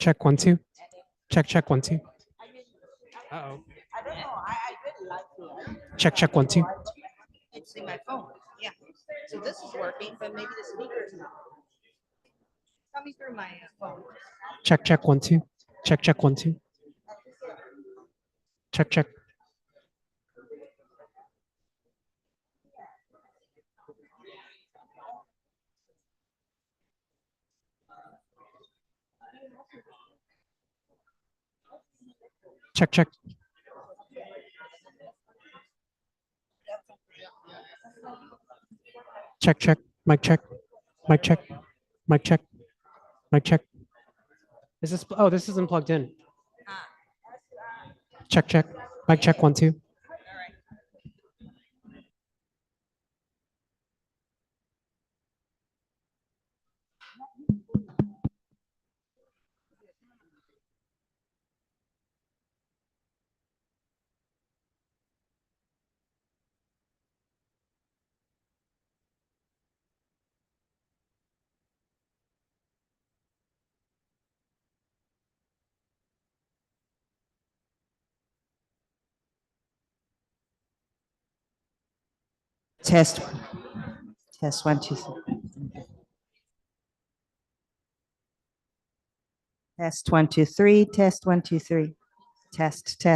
Check one, two. Check one, two. Uh-oh. Check one, two. It's in my phone. Yeah. So this is working, but maybe the speaker is not. Coming through my phone. Check one, two. Check one, two. Check. Check. Check. Mic check. Mic check. Mic check. Mic check. Is this? Oh, this isn't plugged in. Check. Mic check one, two. Test. Test 1, 2, 3. Test 1, 2, 3. Test 1, 2, 3. Test.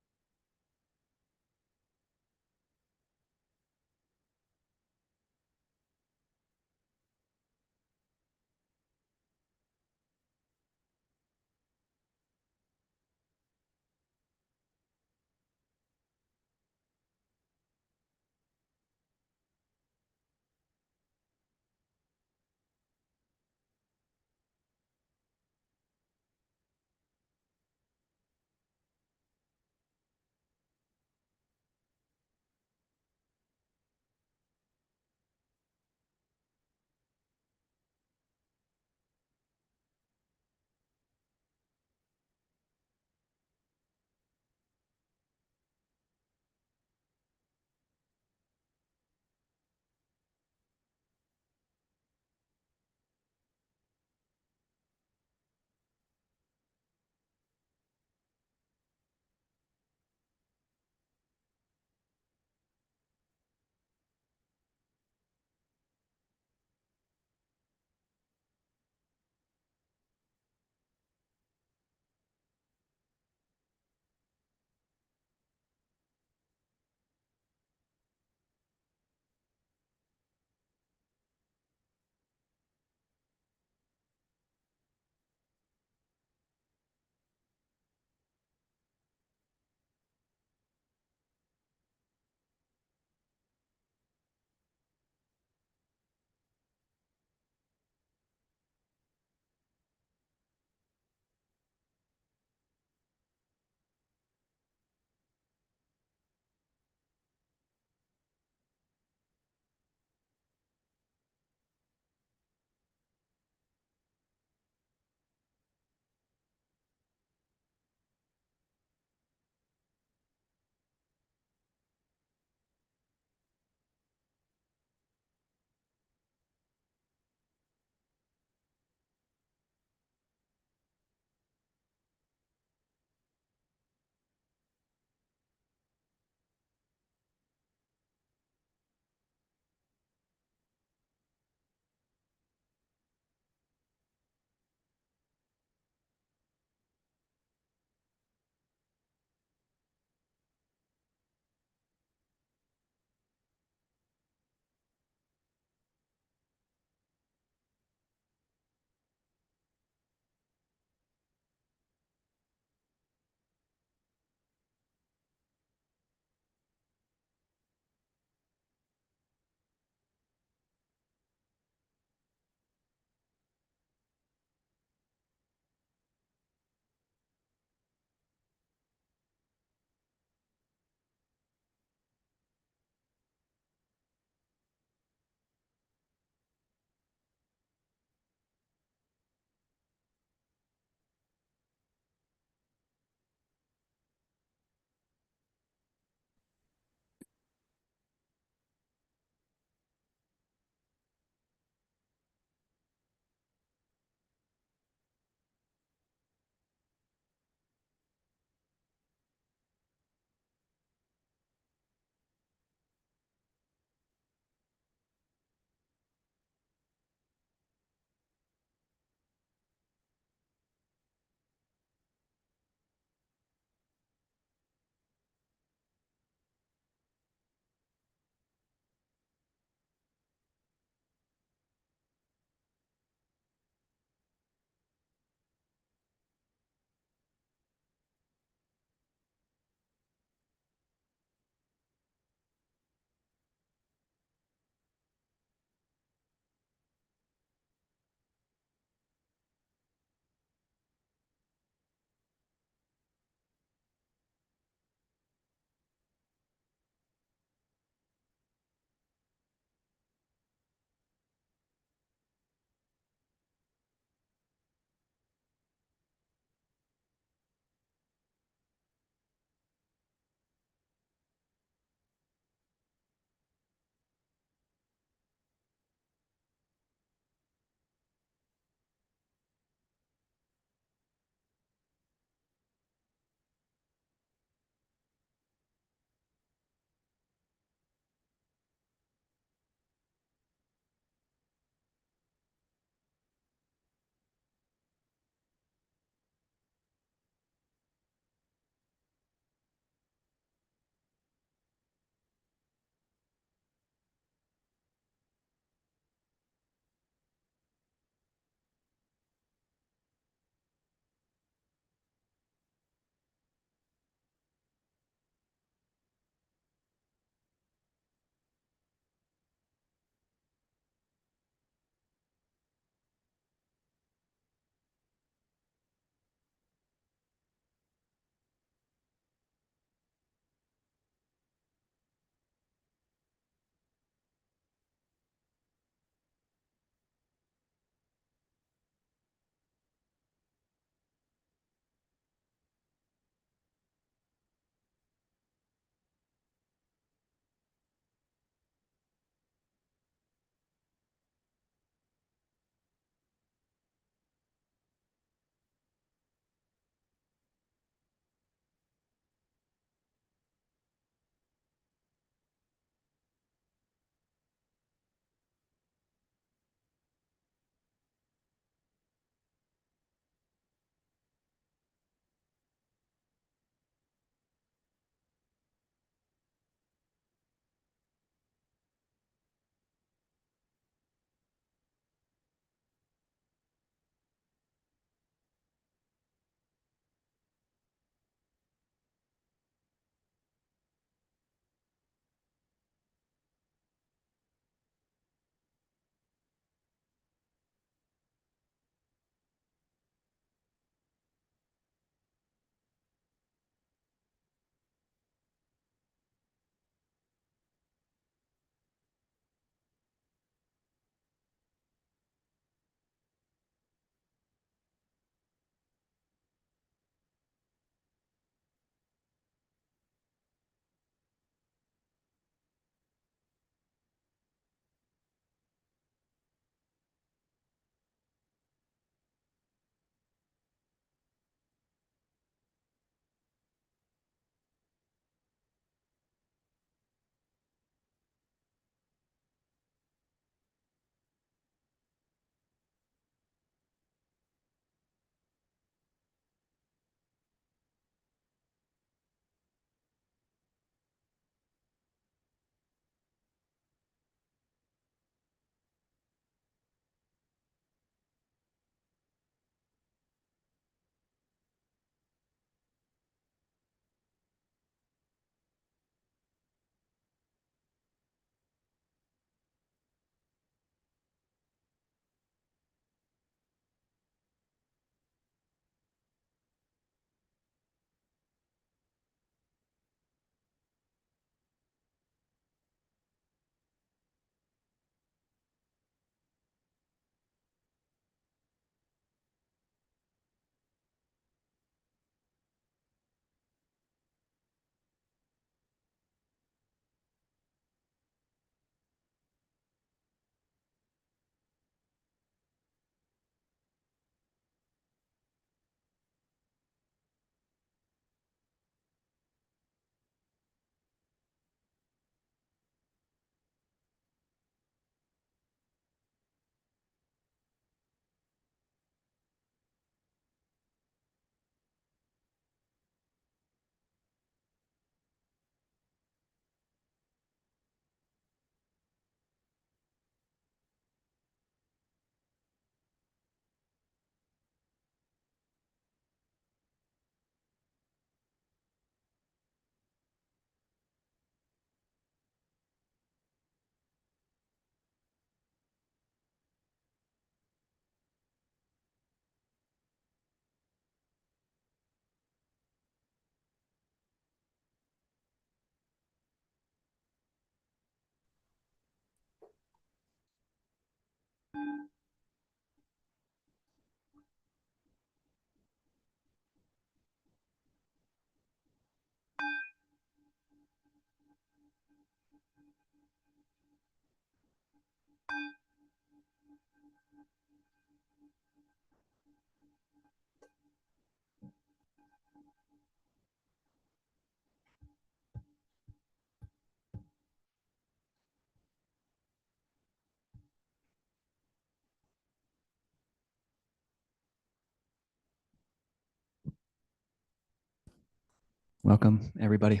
Welcome, everybody.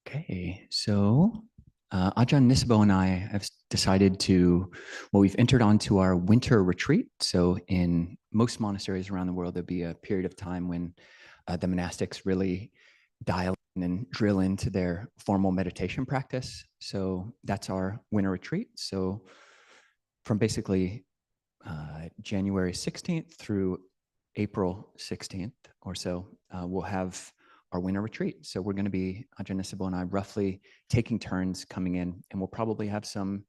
Okay, so Ajahn Nisabo and I have decided to, well, we've entered onto our winter retreat. So in most monasteries around the world, there'll be a period of time when the monastics really dial in and drill into their formal meditation practice. So that's our winter retreat. So from basically January 16th through April 16th or so, we'll have our winter retreat. So we're going to be, Ajahn Nisabo and I, roughly taking turns coming in, and we'll probably have some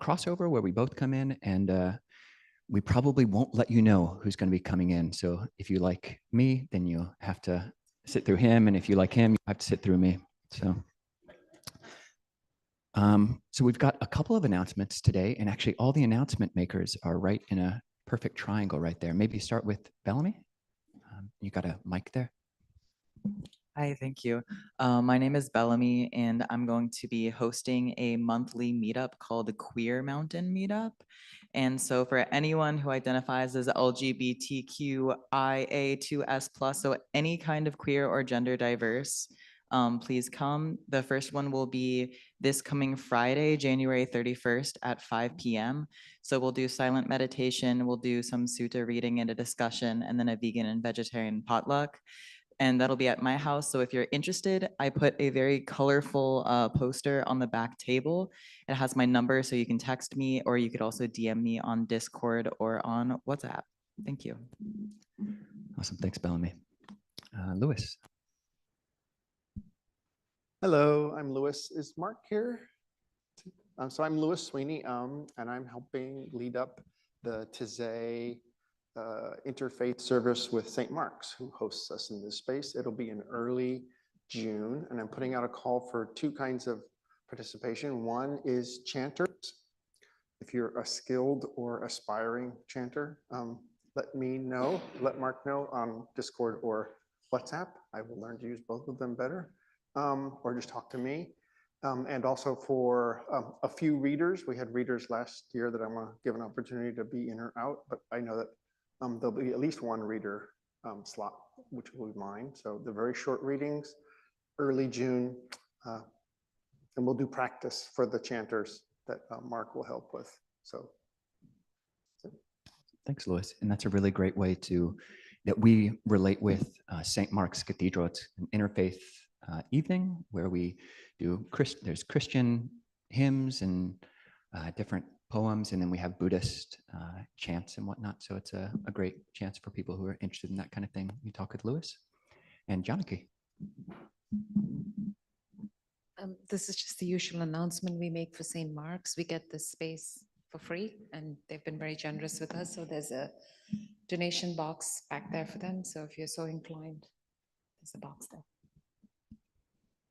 crossover where we both come in, and we probably won't let you know who's going to be coming in. So if you like me, then you have to sit through him, and if you like him, you have to sit through me. So we've got a couple of announcements today, and actually all the announcement makers are right in a perfect triangle right there. Maybe start with Bellamy. You got a mic there? Hi, thank you. My name is Bellamy, and I'm going to be hosting a monthly meetup called the Queer Mountain Meetup. And so for anyone who identifies as LGBTQIA2S+, so any kind of queer or gender diverse, please come. The first one will be this coming Friday, January 31st at 5 p.m. So we'll do silent meditation, we'll do some sutta reading and a discussion, and then a vegan and vegetarian potluck. And that'll be at my house. So if you're interested, I put a very colorful poster on the back table. It has my number, so you can text me, or you could also DM me on Discord or on WhatsApp. Thank you. Awesome, thanks, Bellamy. Lewis. Hello, I'm Lewis. Is Mark here? So I'm Lewis Sweeney, and I'm helping lead up the Taizé interfaith service with St. Mark's, who hosts us in this space. It'll be in early June, and I'm putting out a call for two kinds of participation. One is chanters. If you're a skilled or aspiring chanter, let me know, let Mark know on Discord or WhatsApp. I will learn to use both of them better, or just talk to me. And also for a few readers. We had readers last year that I want to give an opportunity to be in or out, but I know that there'll be at least one reader slot, which will be mine. So the very short readings, early June, and we'll do practice for the chanters that Mark will help with. So. Thanks, Lewis. And that's a really great way that we relate with St. Mark's Cathedral. It's an interfaith evening where we do, there's Christian hymns and different poems, and then we have Buddhist chants and whatnot. So it's a great chance for people who are interested in that kind of thing. You talk with Lewis and Janaki. This is just the usual announcement we make for St. Mark's. We get this space for free, and they've been very generous with us. So there's a donation box back there for them. So if you're so inclined, there's a box there.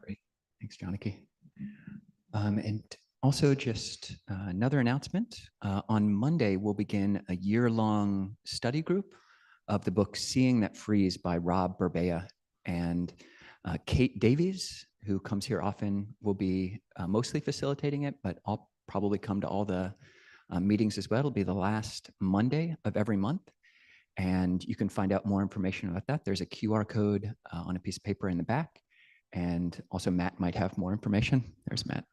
Great. Thanks, Janaki. And also just another announcement. On Monday, we'll begin a year-long study group of the book Seeing That Frees by Rob Burbea. And Kate Davies, who comes here often, will be mostly facilitating it, but I'll probably come to all the meetings as well. It'll be the last Monday of every month. And you can find out more information about that. There's a QR code on a piece of paper in the back. And also Matt might have more information. There's Matt.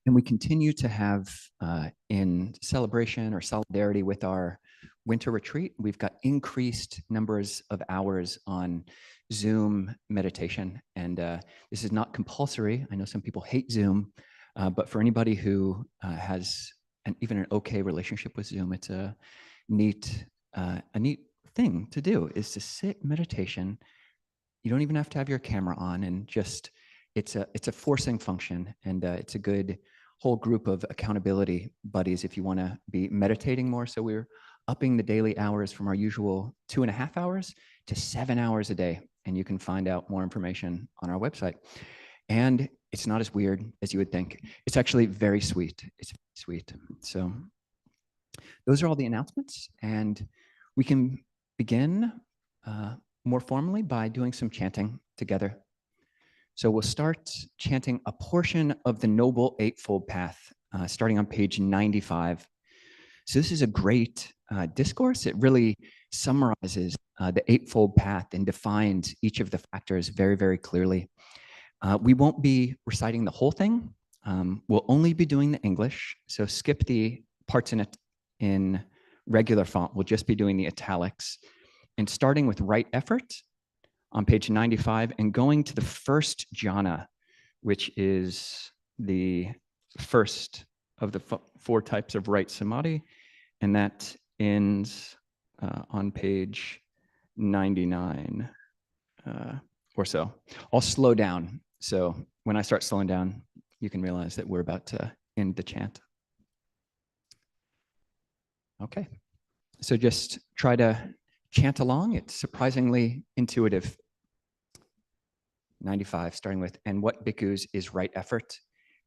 And we continue to have, in celebration or solidarity with our winter retreat, we've got increased numbers of hours on Zoom meditation. And this is not compulsory. I know some people hate Zoom, but for anybody who has even an okay relationship with Zoom, it's a neat thing to do, is to sit meditation. You don't even have to have your camera on, and just it's a forcing function, and it's a good whole group of accountability buddies if you want to be meditating more. So we're upping the daily hours from our usual 2.5 hours to 7 hours a day, and you can find out more information on our website. And it's not as weird as you would think. It's actually very sweet. It's sweet. So those are all the announcements, and we can begin more formally by doing some chanting together. So we'll start chanting a portion of the Noble Eightfold Path, starting on page 95. So this is a great discourse. It really summarizes the Eightfold Path and defines each of the factors very, very clearly. We won't be reciting the whole thing. We'll only be doing the English. So skip the parts in regular font. We'll just be doing the italics. And starting with right effort on page 95 and going to the first jhana, which is the first of the four types of right samadhi. And that ends on page 99 or so. I'll slow down. So when I start slowing down, you can realize that we're about to end the chant. Okay. So just try to chant along. It's surprisingly intuitive. 95, starting with, and what bhikkhus is right effort?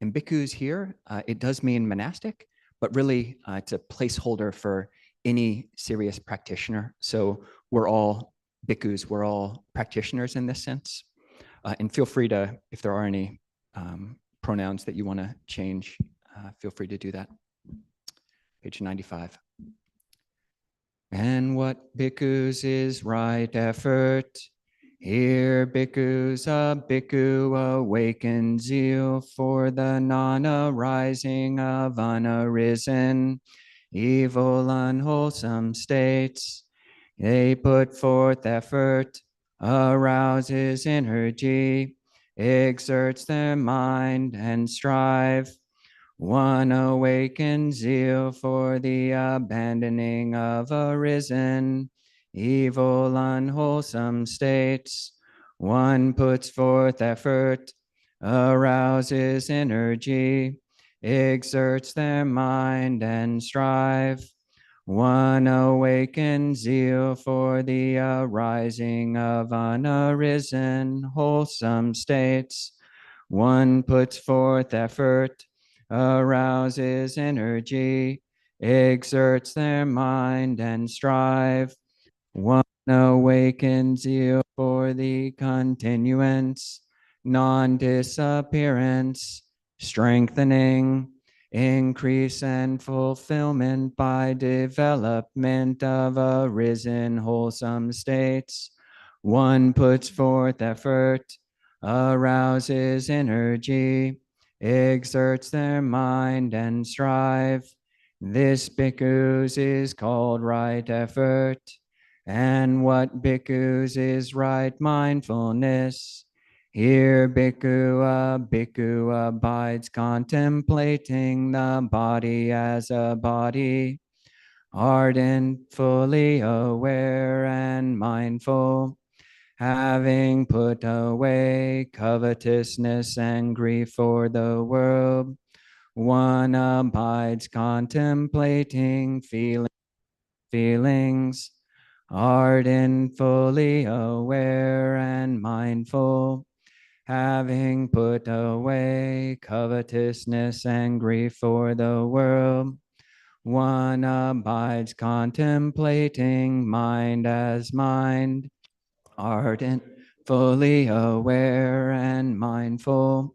And bhikkhus here, it does mean monastic, but really it's a placeholder for any serious practitioner. So we're all bhikkhus, we're all practitioners in this sense. And feel free to, if there are any pronouns that you want to change, feel free to do that. Page 95. And what bhikkhus is right effort? Here bhikkhus, a bhikkhu awaken zeal for the non-arising of unarisen, evil, unwholesome states. They put forth effort, arouses energy, exerts their mind and strive. One awakens zeal for the abandoning of arisen, evil, unwholesome states. One puts forth effort, arouses energy, exerts their mind and strive. One awakens zeal for the arising of unarisen, wholesome states. One puts forth effort, arouses energy, exerts their mind and strive. One awakens zeal for the continuance, non-disappearance, strengthening, increase and fulfillment by development of arisen wholesome states. One puts forth effort, arouses energy, exerts their mind and strive. This bhikkhus is called right effort. And what bhikkhus is right mindfulness? Here bhikkhu abides contemplating the body as a body, ardent, fully aware and mindful, having put away covetousness and grief for the world. One abides contemplating feelings, ardent, fully aware and mindful, having put away covetousness and grief for the world. One abides contemplating mind as mind, ardent, fully aware and mindful,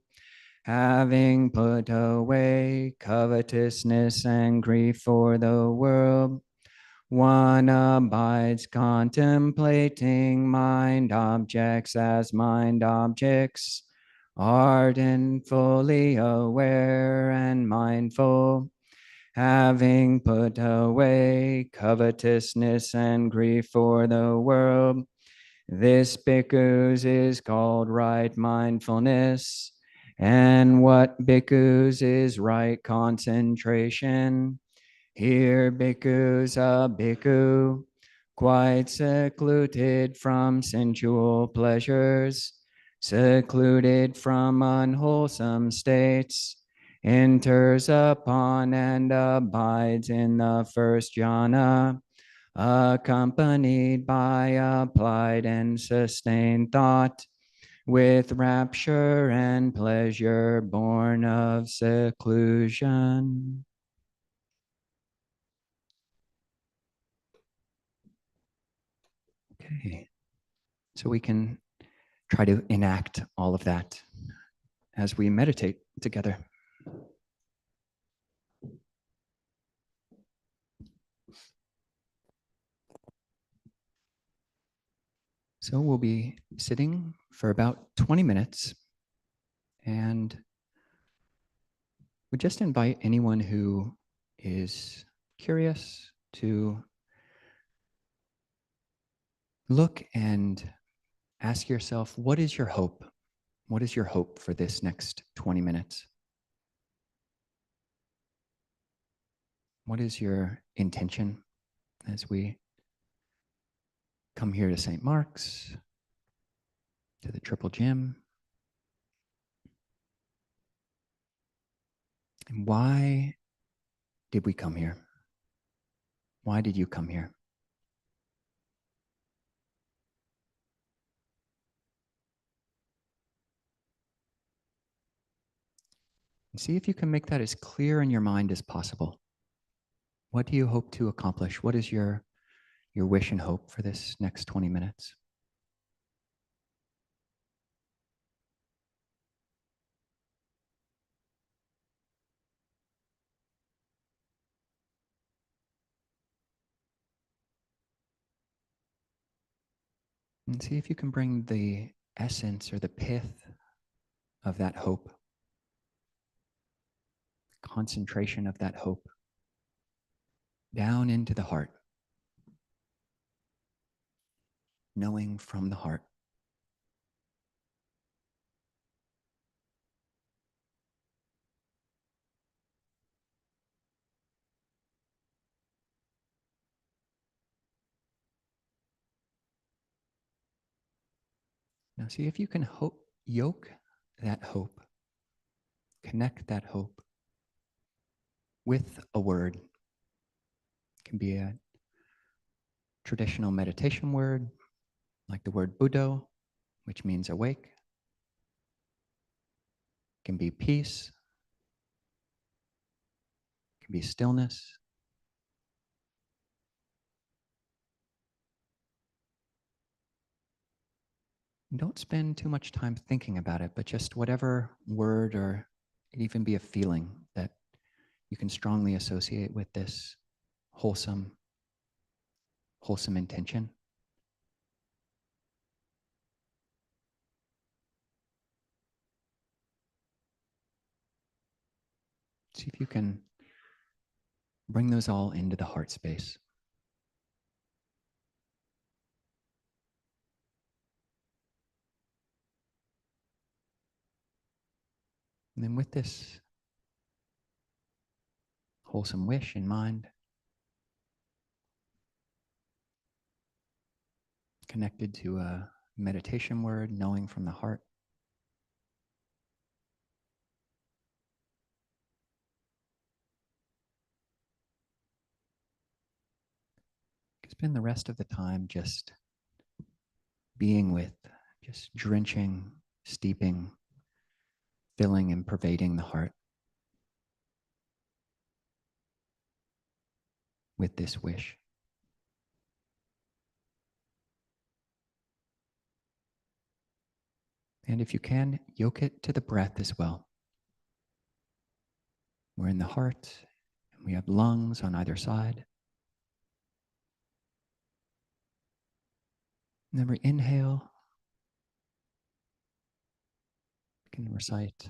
having put away covetousness and grief for the world. One abides contemplating mind objects as mind objects, ardent, fully aware and mindful, having put away covetousness and grief for the world. This bhikkhus is called right mindfulness. And what bhikkhus is right concentration? Here bhikkhus a bhikkhu, quite secluded from sensual pleasures, secluded from unwholesome states, enters upon and abides in the first jhana, accompanied by applied and sustained thought, with rapture and pleasure born of seclusion. Okay, so we can try to enact all of that as we meditate together. So we'll be sitting for about 20 minutes, and we just invite anyone who is curious to look and ask yourself, what is your hope? What is your hope for this next 20 minutes? What is your intention as we come here to St. Mark's, to the Triple Gym? And why did we come here? Why did you come here? And see if you can make that as clear in your mind as possible. What do you hope to accomplish? What is your wish and hope for this next 20 minutes? And see if you can bring the essence or the pith of that hope, concentration of that hope, down into the heart, knowing from the heart. Now see if you can yoke that hope, connect that hope with a word. It can be a traditional meditation word, like the word Buddho, which means awake. It can be peace. It can be stillness. Don't spend too much time thinking about it, but just whatever word, or it even be a feeling that you can strongly associate with this wholesome intention. See if you can bring those all into the heart space. And then with this wholesome wish in mind, connected to a meditation word, knowing from the heart, spend the rest of the time just being with, just drenching, steeping, filling and pervading the heart with this wish. And if you can, yoke it to the breath as well. We're in the heart, and we have lungs on either side. And then we inhale. We can recite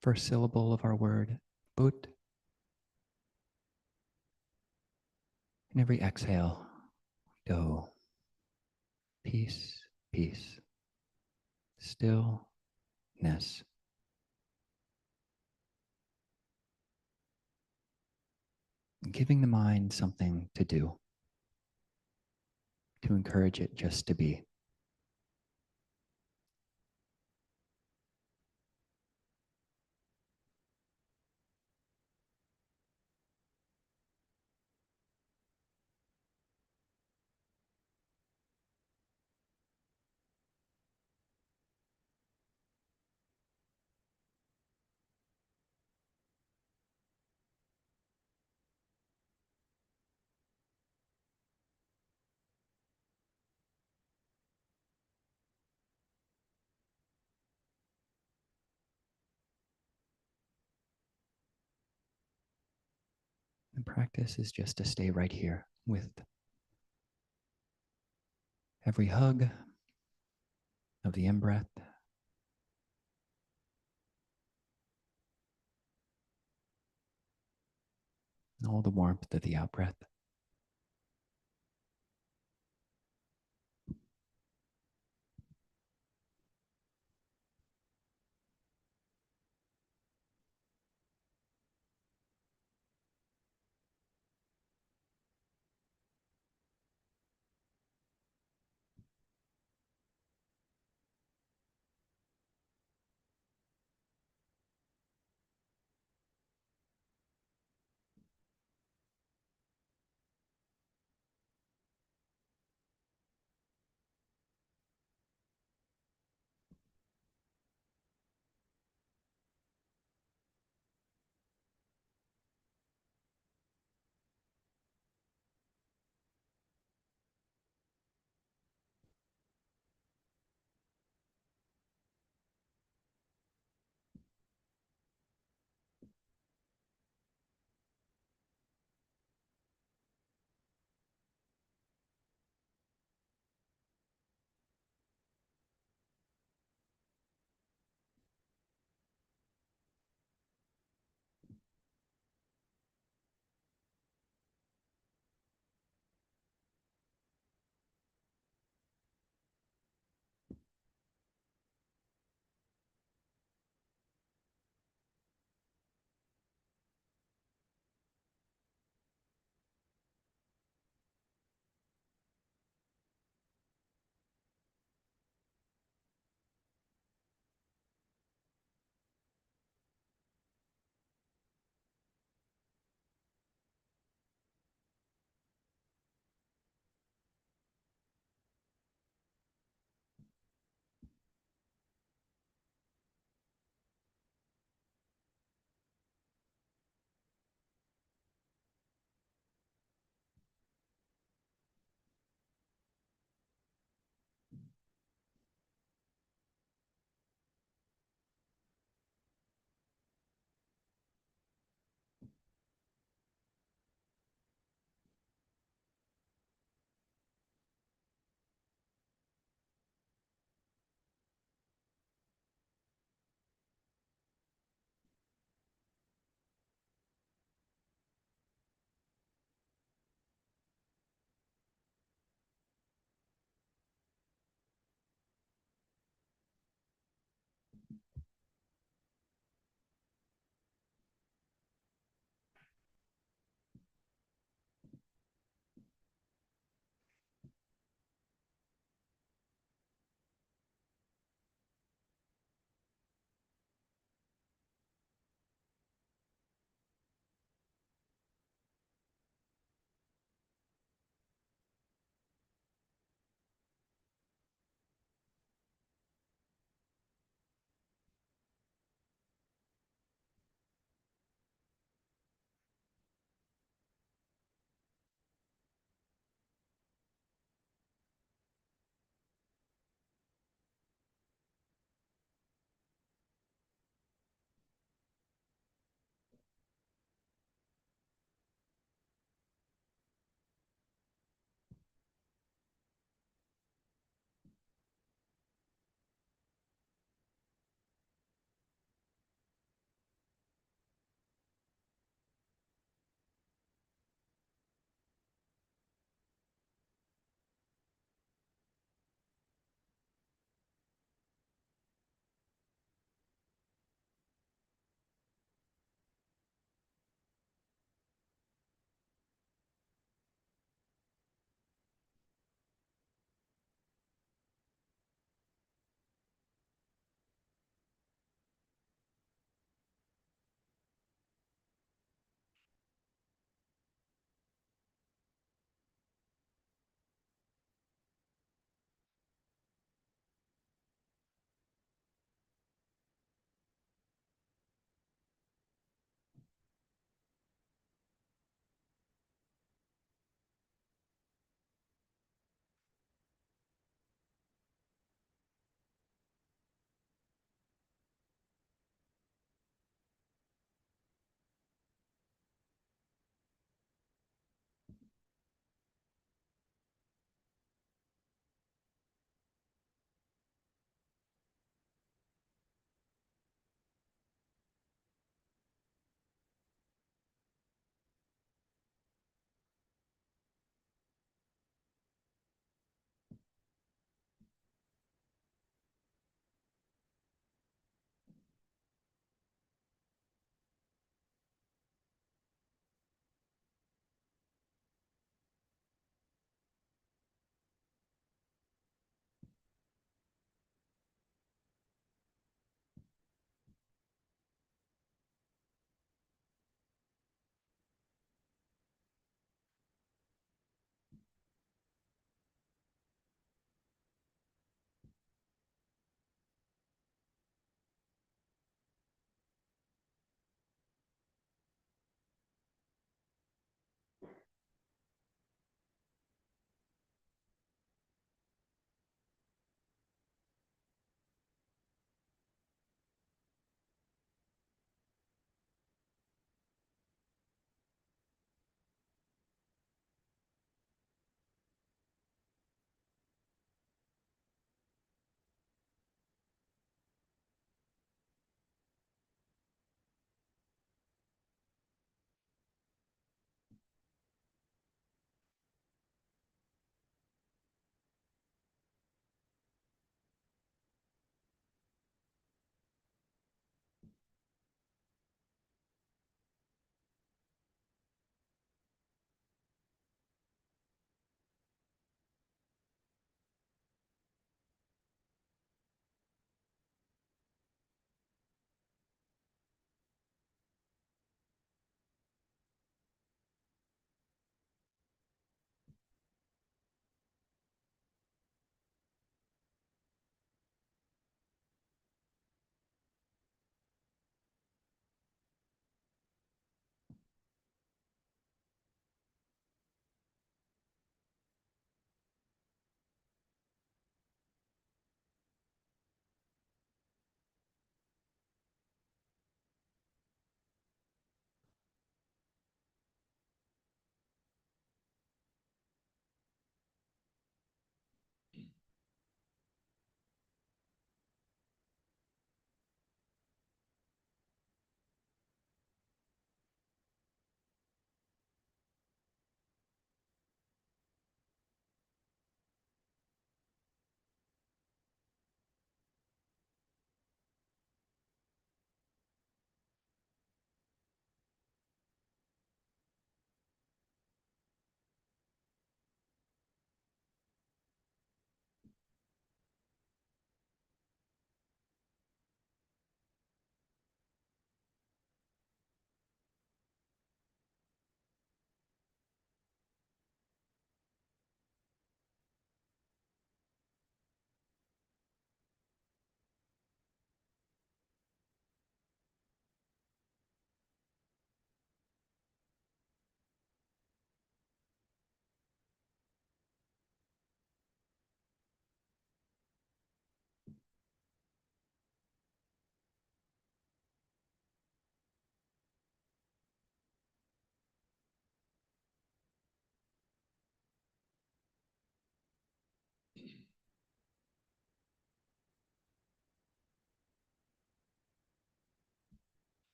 first syllable of our word, But. And every exhale, Do. Peace, peace. Stillness. Giving the mind something to do, to encourage it just to be. The practice is just to stay right here with every hug of the in-breath. And all the warmth of the out-breath.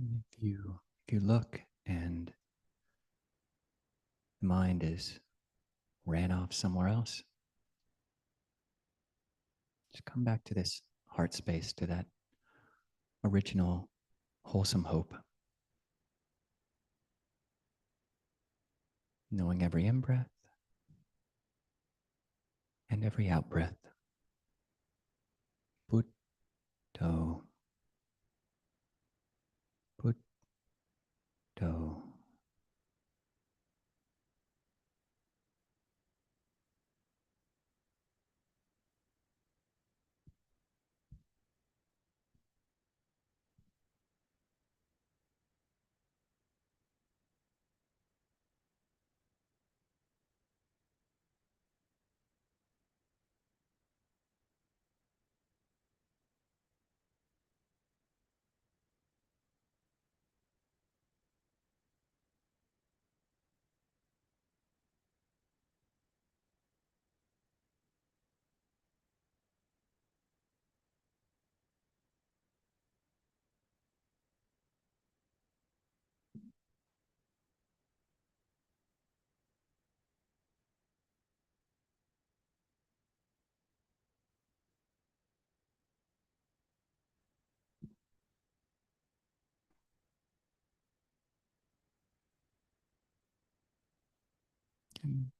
And if you look and the mind is ran off somewhere else, just come back to this heart space, to that original wholesome hope. Knowing every in-breath and every out-breath. Buddho. Buddho.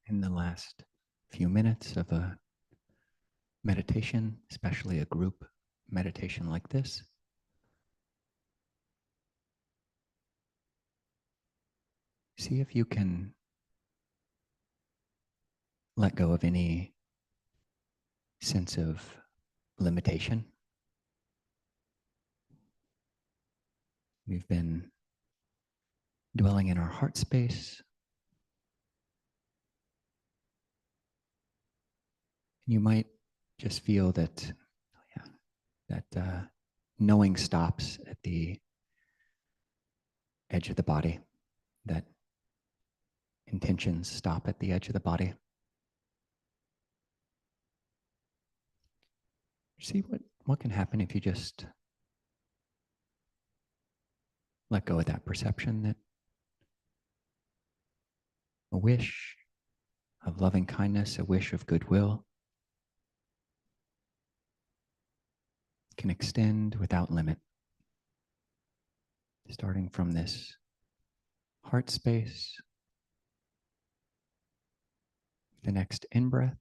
In the last few minutes of a meditation, especially a group meditation like this, see if you can let go of any sense of limitation. We've been dwelling in our heart space. You might just feel that, knowing stops at the edge of the body, that intentions stop at the edge of the body. See what can happen if you just let go of that perception that a wish of loving kindness, a wish of goodwill can extend without limit, starting from this heart space. The next in-breath,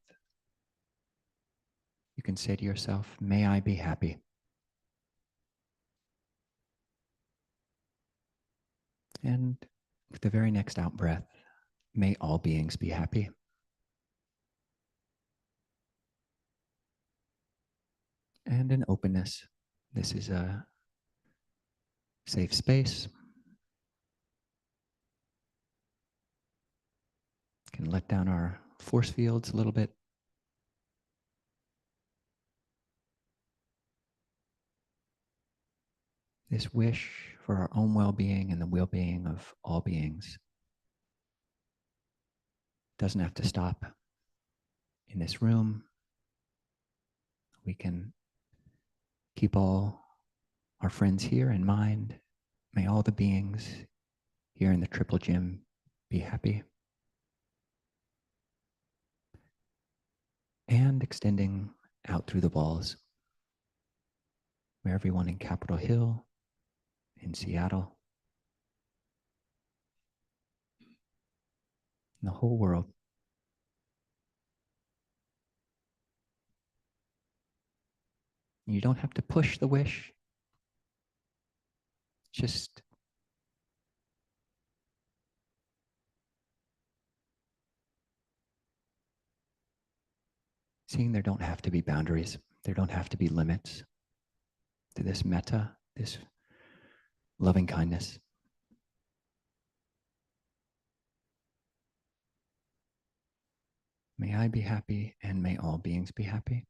you can say to yourself, may I be happy. And with the very next out-breath, may all beings be happy. And an openness. This is a safe space. Can let down our force fields a little bit. This wish for our own well-being and the well-being of all beings doesn't have to stop in this room. We can keep all our friends here in mind. May all the beings here in the Triple Gym be happy. And extending out through the walls, where everyone in Capitol Hill, in Seattle, in the whole world. You don't have to push the wish. Just seeing there don't have to be boundaries. There don't have to be limits to this metta, this loving kindness. May I be happy and may all beings be happy.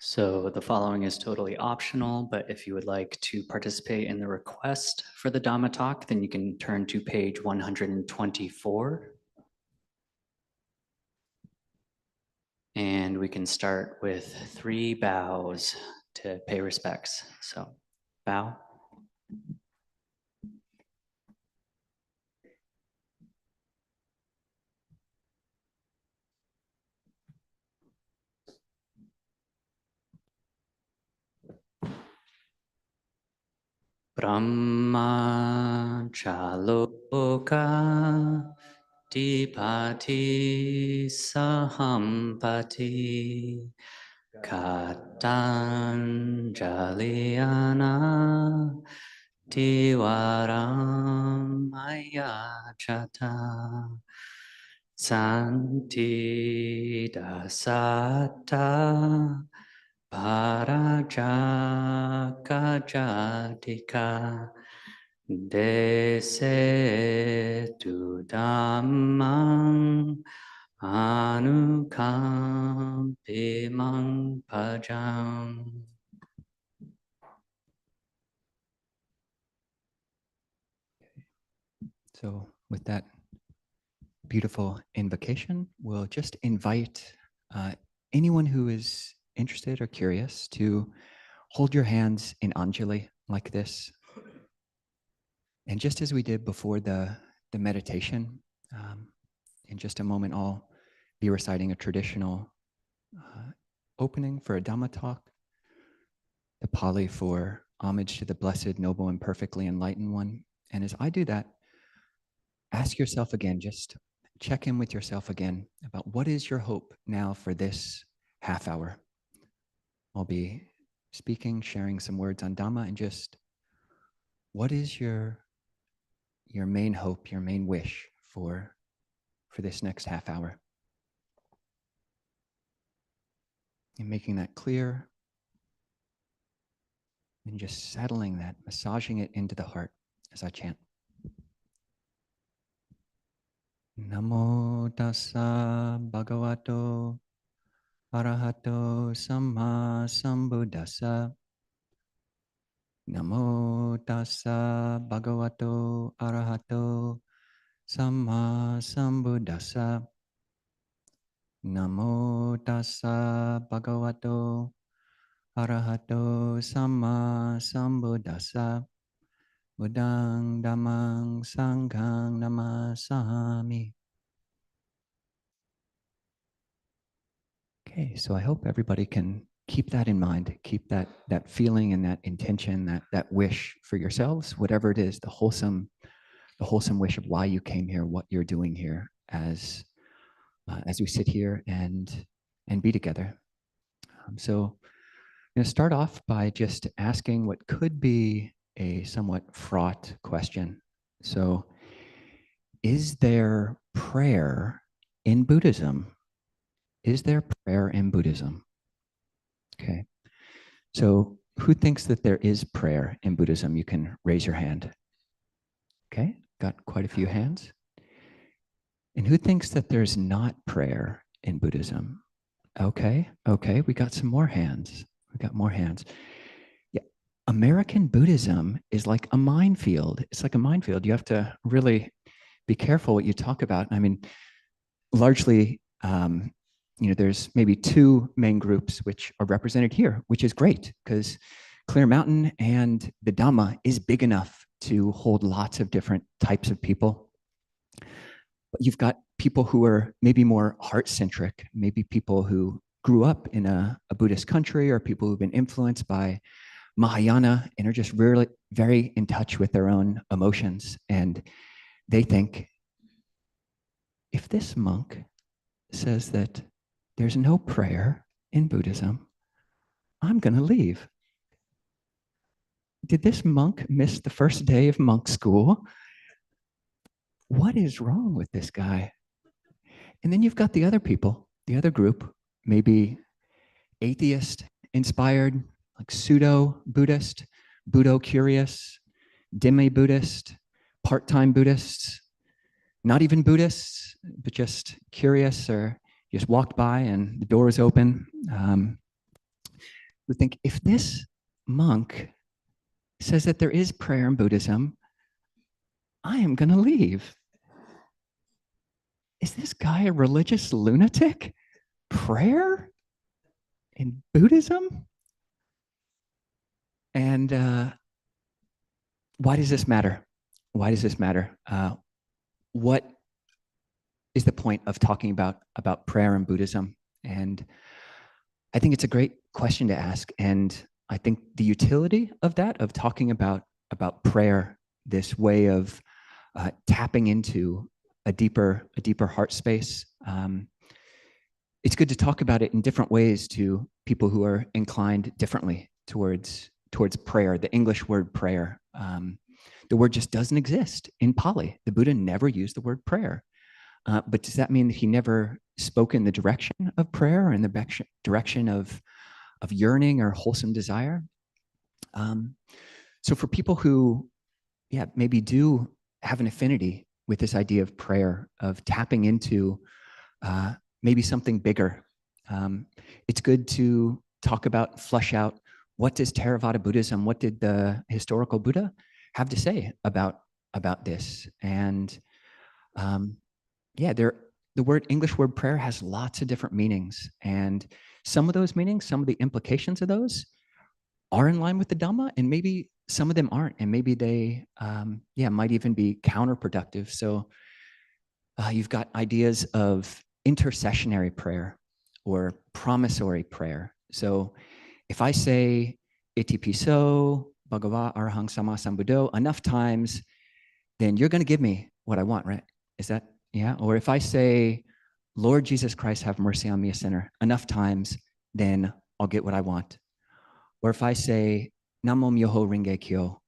So the following is totally optional, but if you would like to participate in the request for the Dhamma talk, then you can turn to page 124. And we can start with 3 bows to pay respects. So bow. Brahma chaloka dipati sahampati katanjaliana tivaram ayachata santi dasata Paraja Jatika Desetu Dhammang Anukampimang Pajam. So with that beautiful invocation, we'll just invite anyone who is interested or curious to hold your hands in Anjali like this. And just as we did before the meditation, in just a moment, I'll be reciting a traditional opening for a Dhamma talk, the Pali for homage to the Blessed, Noble, and Perfectly Enlightened One. And as I do that, ask yourself again, just check in with yourself again about what is your hope now for this half hour. I'll be speaking, sharing some words on Dhamma, and just what is your main hope, your main wish for this next half hour? And making that clear and just settling that, massaging it into the heart as I chant. Namo tassa bhagavato arahato samma sambuddhassa. Namo tassa bhagavato arahato samma sambuddhassa. Namo tassa bhagavato arahato samma sambuddhassa. Buddhang dhammang sanghang namasami. Okay, so I hope everybody can keep that in mind, keep that feeling and that intention, that wish for yourselves, whatever it is, the wholesome wish of why you came here, what you're doing here as we sit here and be together. So I'm going to start off by just asking what could be a somewhat fraught question. So, is there prayer in Buddhism? Is there prayer in Buddhism? Okay. So who thinks that there is prayer in Buddhism? You can raise your hand. Okay, got quite a few hands. And who thinks that there's not prayer in Buddhism? Okay, we got some more hands. We got more hands. Yeah, American Buddhism is like a minefield. It's like a minefield. You have to really be careful what you talk about. I mean, largely, there's maybe 2 main groups which are represented here, which is great because Clear Mountain and the Dhamma is big enough to hold lots of different types of people. But you've got people who are maybe more heart-centric, maybe people who grew up in a Buddhist country or people who've been influenced by Mahayana and are just really very in touch with their own emotions. And they think, if this monk says that there's no prayer in Buddhism, I'm going to leave. Did this monk miss the first day of monk school? What is wrong with this guy? And then you've got the other people, the other group, maybe atheist inspired, like pseudo-Buddhist, Buddho-curious, demi-Buddhist, part-time Buddhists, not even Buddhists, but just curious or just walked by and the door was open. who think, if this monk says that there is prayer in Buddhism, I am going to leave. Is this guy a religious lunatic? Prayer in Buddhism? And why does this matter? Why does this matter? What is the point of talking about prayer in Buddhism? And I think it's a great question to ask. And I think the utility of that, of talking about prayer, this way of tapping into a deeper heart space. It's good to talk about it in different ways to people who are inclined differently towards prayer. The English word prayer, the word just doesn't exist in Pali. The Buddha never used the word prayer. But does that mean that he never spoke in the direction of prayer or in the direction of yearning or wholesome desire? So for people who, maybe do have an affinity with this idea of prayer, of tapping into maybe something bigger, it's good to talk about, flush out, what does Theravada Buddhism, what did the historical Buddha have to say about this? And the English word prayer has lots of different meanings, and some of those meanings, some of the implications of those are in line with the Dhamma, and maybe some of them aren't, and maybe they might even be counterproductive. So you've got ideas of intercessionary prayer or promissory prayer. So if I say Iti piso Bhagava Arahang Sama Sambuddho enough times, then you're going to give me what I want, right? Is that, yeah? Or if I say, Lord Jesus Christ, have mercy on me, a sinner, enough times, then I'll get what I want. Or if I say, Namo Myoho Renge Kyo,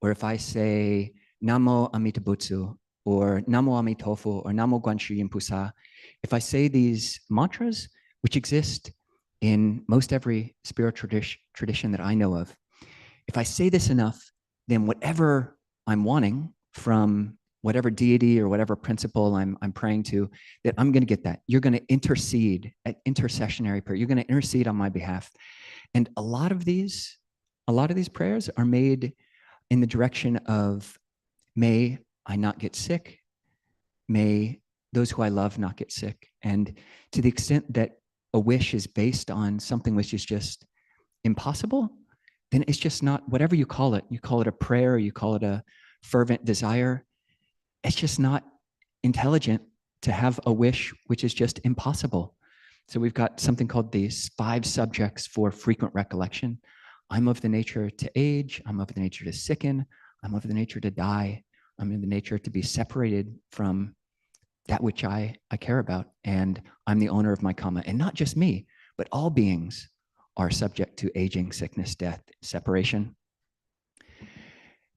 or if I say, Namo Amita Butsu, or Namo Amitofu, or Namo Guanxu Yinpusa, if I say these mantras, which exist in most every spiritual tradition that I know of, if I say this enough, then whatever I'm wanting from whatever deity or whatever principle I'm praying to, that I'm going to get that. You're going to intercede at intercessionary prayer. You're going to intercede on my behalf. And a lot of these prayers are made in the direction of, may I not get sick, may those who I love not get sick. And to the extent that a wish is based on something which is just impossible, then it's just not, whatever you call it a prayer, you call it a fervent desire, it's just not intelligent to have a wish which is just impossible. So we've got something called these 5 subjects for frequent recollection. I'm of the nature to age, I'm of the nature to sicken, I'm of the nature to die, I'm in the nature to be separated from that which I care about, and I'm the owner of my karma. And not just me, but all beings are subject to aging, sickness, death, separation.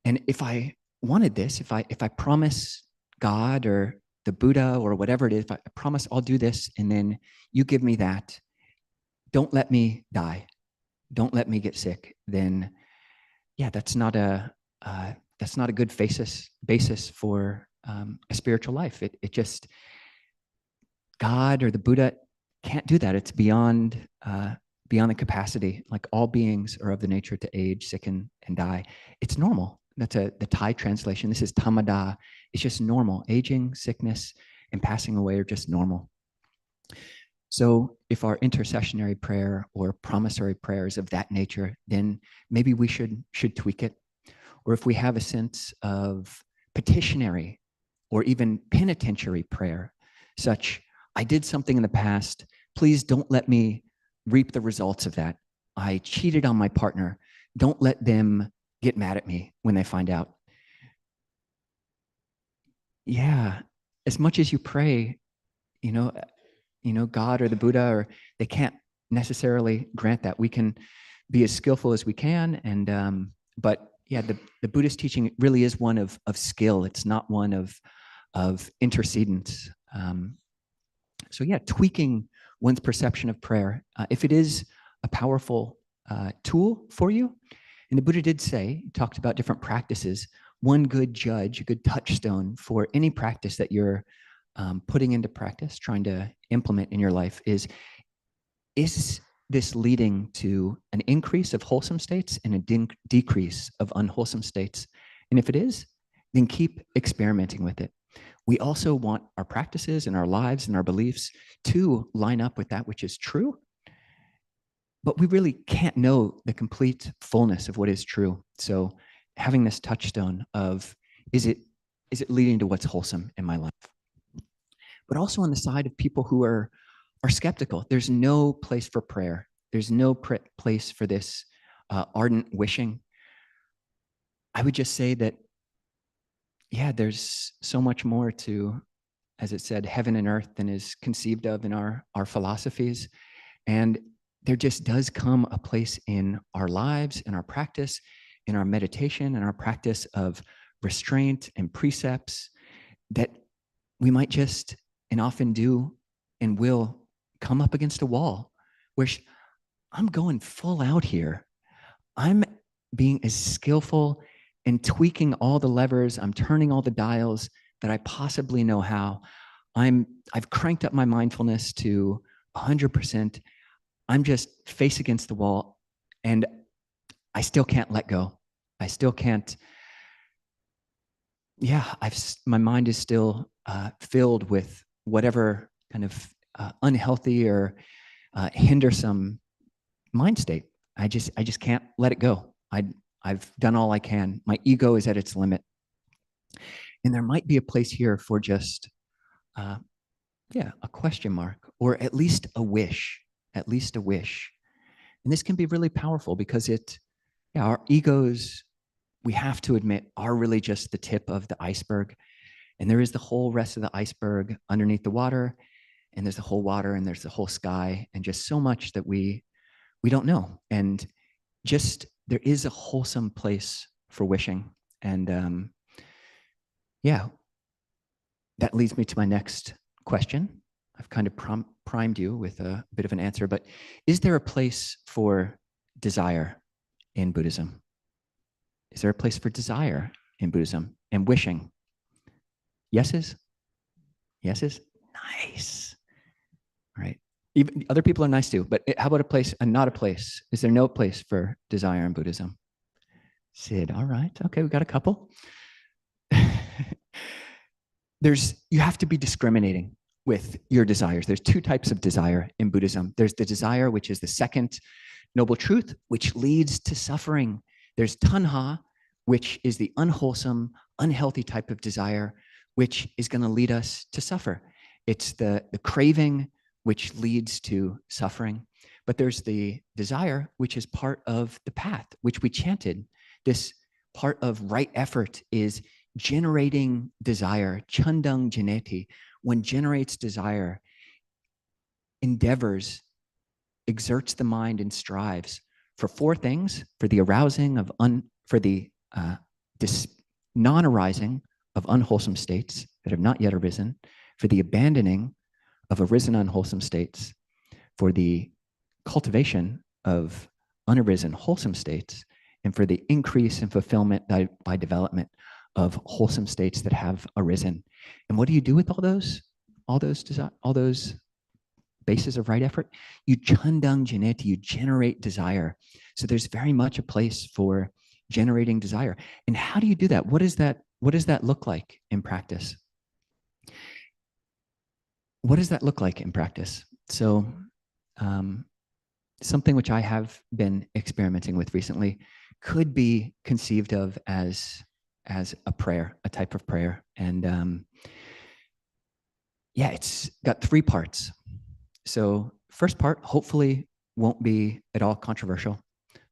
And if I wanted this, if I promise God or the Buddha or whatever it is, if I promise I'll do this, and then you give me that, don't let me die, don't let me get sick, then that's not a good basis for a spiritual life. It just, God or the Buddha can't do that. It's beyond the capacity. Like, all beings are of the nature to age, sicken, and die. It's normal. That's the Thai translation. This is tamada. It's just normal. Aging, sickness, and passing away are just normal. So if our intercessionary prayer or promissory prayer is of that nature, then maybe we should tweak it. Or if we have a sense of petitionary or even penitentiary prayer, such, I did something in the past, please don't let me reap the results of that. I cheated on my partner. Don't let them get mad at me when they find out. Yeah, as much as you pray, God or the Buddha, or they can't necessarily grant that. We can be as skillful as we can, and but the Buddhist teaching really is one of skill. It's not one of intercedence. So tweaking one's perception of prayer, if it is a powerful tool for you. And the Buddha did say, he talked about different practices. One good judge, a good touchstone for any practice that you're putting into practice, trying to implement in your life, is this leading to an increase of wholesome states and a decrease of unwholesome states? And if it is, then keep experimenting with it. We also want our practices and our lives and our beliefs to line up with that which is true, but we really can't know the complete fullness of what is true. So having this touchstone of, is it leading to what's wholesome in my life? But also on the side of people who are skeptical, there's no place for prayer. There's no place for this ardent wishing. I would just say that, yeah, there's so much more to, as it said, heaven and earth than is conceived of in our philosophies. And there just does come a place in our lives, in our practice, in our meditation, in our practice of restraint and precepts that we might just, and often do and will, come up against a wall where I'm going full out here. I'm being as skillful and tweaking all the levers. I'm turning all the dials that I possibly know how. I've cranked up my mindfulness to 100%. I'm just face against the wall and I still can't let go. I still can't. Yeah, my mind is still filled with whatever kind of unhealthy or hindersome mind state. I just can't let it go. I've done all I can. My ego is at its limit. And there might be a place here for just, a question mark, or at least a wish, And this can be really powerful because our egos, we have to admit, are really just the tip of the iceberg. And there is the whole rest of the iceberg underneath the water, and there's the whole water, and there's the whole sky, and just so much that we don't know. And just, there is a wholesome place for wishing. And that leads me to my next question. I've kind of primed you with a bit of an answer, but is there a place for desire in Buddhism? Is there a place for desire in Buddhism and wishing? Yeses? Yeses? Nice. All right. Even other people are nice too, but how about a place and not a place? Is there no place for desire in Buddhism? Sid, all right. Okay, we got a couple. You have to be discriminating with your desires. There's two types of desire in Buddhism. There's the desire, which is the second noble truth, which leads to suffering. There's tanha, which is the unwholesome, unhealthy type of desire, which is going to lead us to suffer. It's the craving, which leads to suffering. But there's the desire, which is part of the path, which we chanted. This part of right effort is generating desire, chandang janeti. One generates desire, endeavors, exerts the mind and strives for four things: for the arousing of non-arising of unwholesome states that have not yet arisen, for the abandoning of arisen unwholesome states, for the cultivation of unarisen wholesome states, and for the increase and fulfillment by development of wholesome states that have arisen. And what do you do with all those bases of right effort? You chandang janeti, you generate desire. So there's very much a place for generating desire. And how do you do that? What does that look like in practice? What does that look like in practice? So something which I have been experimenting with recently could be conceived of as a prayer, a type of prayer. And it's got three parts. So first part, hopefully, won't be at all controversial.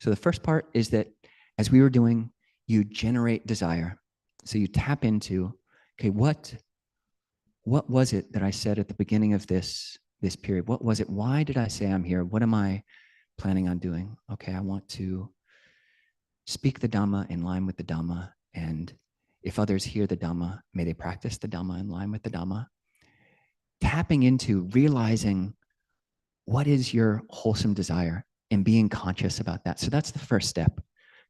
So the first part is that, as we were doing, you generate desire. So you tap into, okay, what was it that I said at the beginning of this period? What was it? Why did I say I'm here? What am I planning on doing? Okay, I want to speak the Dhamma in line with the Dhamma. And if others hear the Dhamma, may they practice the Dhamma in line with the Dhamma. Tapping into realizing what is your wholesome desire and being conscious about that. So that's the first step.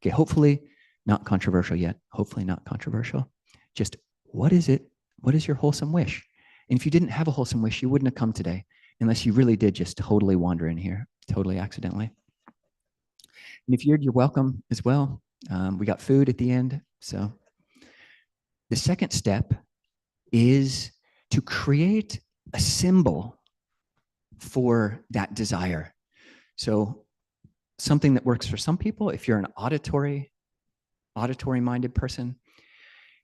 Okay, hopefully not controversial yet. Hopefully not controversial. Just what is it? What is your wholesome wish? And if you didn't have a wholesome wish, you wouldn't have come today unless you really did just totally wander in here totally accidentally. And if you're welcome as well. We got food at the end. So the second step is to create a symbol for that desire. So something that works for some people, if you're an auditory-minded person,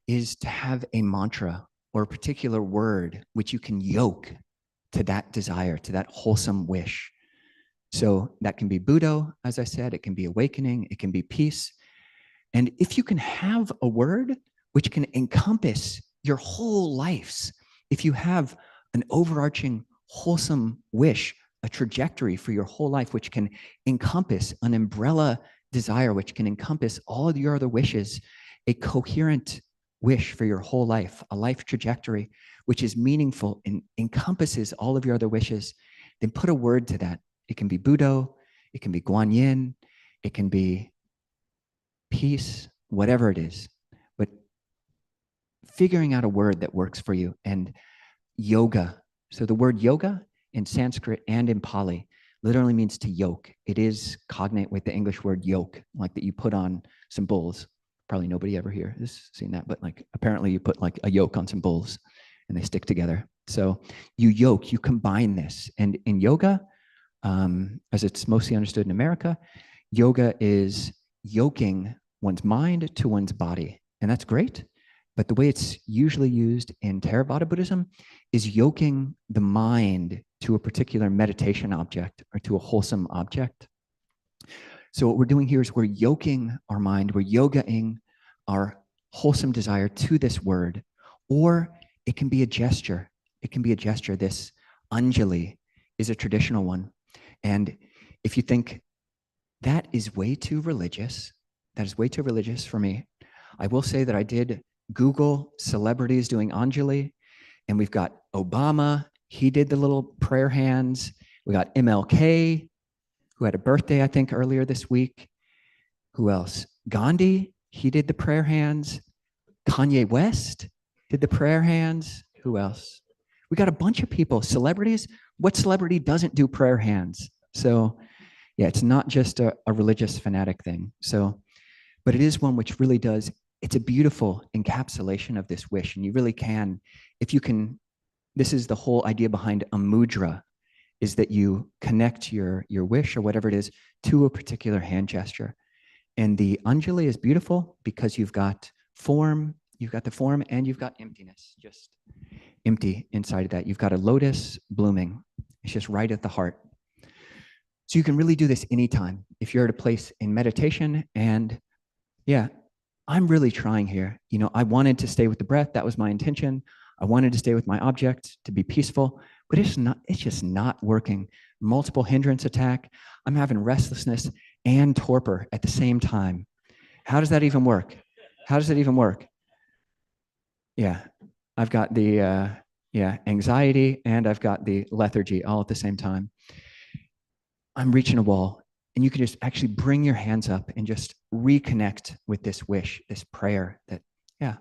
is to have a mantra or a particular word which you can yoke to that desire, to that wholesome wish. So that can be Buddha, as I said, it can be awakening, it can be peace. And if you can have a word which can encompass your whole lives, if you have an overarching wholesome wish, a trajectory for your whole life, which can encompass an umbrella desire, which can encompass all of your other wishes, a coherent wish for your whole life, a life trajectory, which is meaningful and encompasses all of your other wishes, then put a word to that. It can be Buddha, it can be Guanyin, it can be peace, whatever it is. But figuring out a word that works for you. And yoga. So the word yoga in Sanskrit and in Pali literally means to yoke. It is cognate with the English word yoke, like that you put on some bulls. Probably nobody ever here has seen that, but like apparently you put like a yoke on some bulls and they stick together. So you yoke, you combine this. And in yoga, as it's mostly understood in America, yoga is yoking one's mind to one's body. And that's great. But the way it's usually used in Theravada Buddhism is yoking the mind to a particular meditation object or to a wholesome object. So what we're doing here is we're yoking our mind, we're yogaing our wholesome desire to this word, or it can be a gesture. It can be a gesture. This Anjali is a traditional one. And if you think that is way too religious, that is way too religious for me, I will say that I did Google celebrities doing Anjali, and we've got Obama, he did the little prayer hands. We got MLK, who had a birthday, I think, earlier this week. Who else? Gandhi, he did the prayer hands. Kanye West did the prayer hands. Who else? We got a bunch of people, celebrities. What celebrity doesn't do prayer hands? So yeah, it's not just a religious fanatic thing. So, but it is one which really does, it's a beautiful encapsulation of this wish. And you really can, if you can, this is the whole idea behind a mudra, is that you connect your wish or whatever it is to a particular hand gesture. And the Anjali is beautiful because you've got form, you've got the form, and you've got emptiness, just empty inside of that. You've got a lotus blooming. It's just right at the heart. So you can really do this anytime. If you're at a place in meditation and yeah, I'm really trying here. You know, I wanted to stay with the breath. That was my intention. I wanted to stay with my object, to be peaceful, but it's just not working. Multiple hindrance attack. I'm having restlessness and torpor at the same time. How does that even work? How does that even work? Yeah, I've got the anxiety and I've got the lethargy all at the same time. I'm reaching a wall, and you can just actually bring your hands up and just reconnect with this wish, this prayer that, yeah,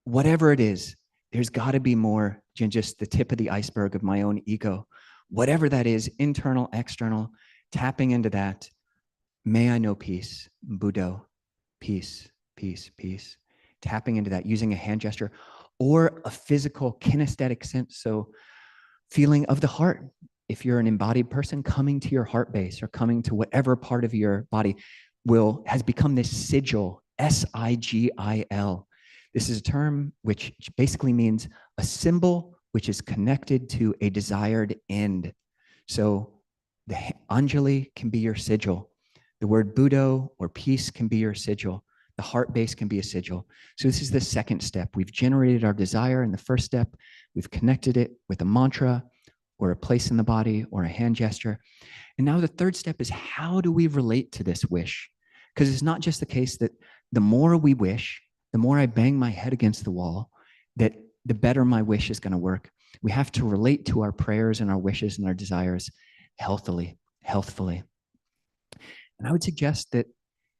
whatever it is, there's got to be more than just the tip of the iceberg of my own ego. Whatever that is, internal, external, tapping into that. May I know peace, Buddha, peace, peace, peace. Tapping into that, using a hand gesture or a physical kinesthetic sense. So feeling of the heart. If you're an embodied person, coming to your heart base or coming to whatever part of your body has become this sigil, S-I-G-I-L. This is a term which basically means a symbol which is connected to a desired end. So the Anjali can be your sigil. The word Buddha or peace can be your sigil. The heart base can be a sigil. So this is the second step. We've generated our desire in the first step. We've connected it with a mantra or a place in the body or a hand gesture. And now the third step is, how do we relate to this wish? Because it's not just the case that the more we wish, the more I bang my head against the wall, that the better my wish is going to work. We have to relate to our prayers and our wishes and our desires healthfully. And I would suggest that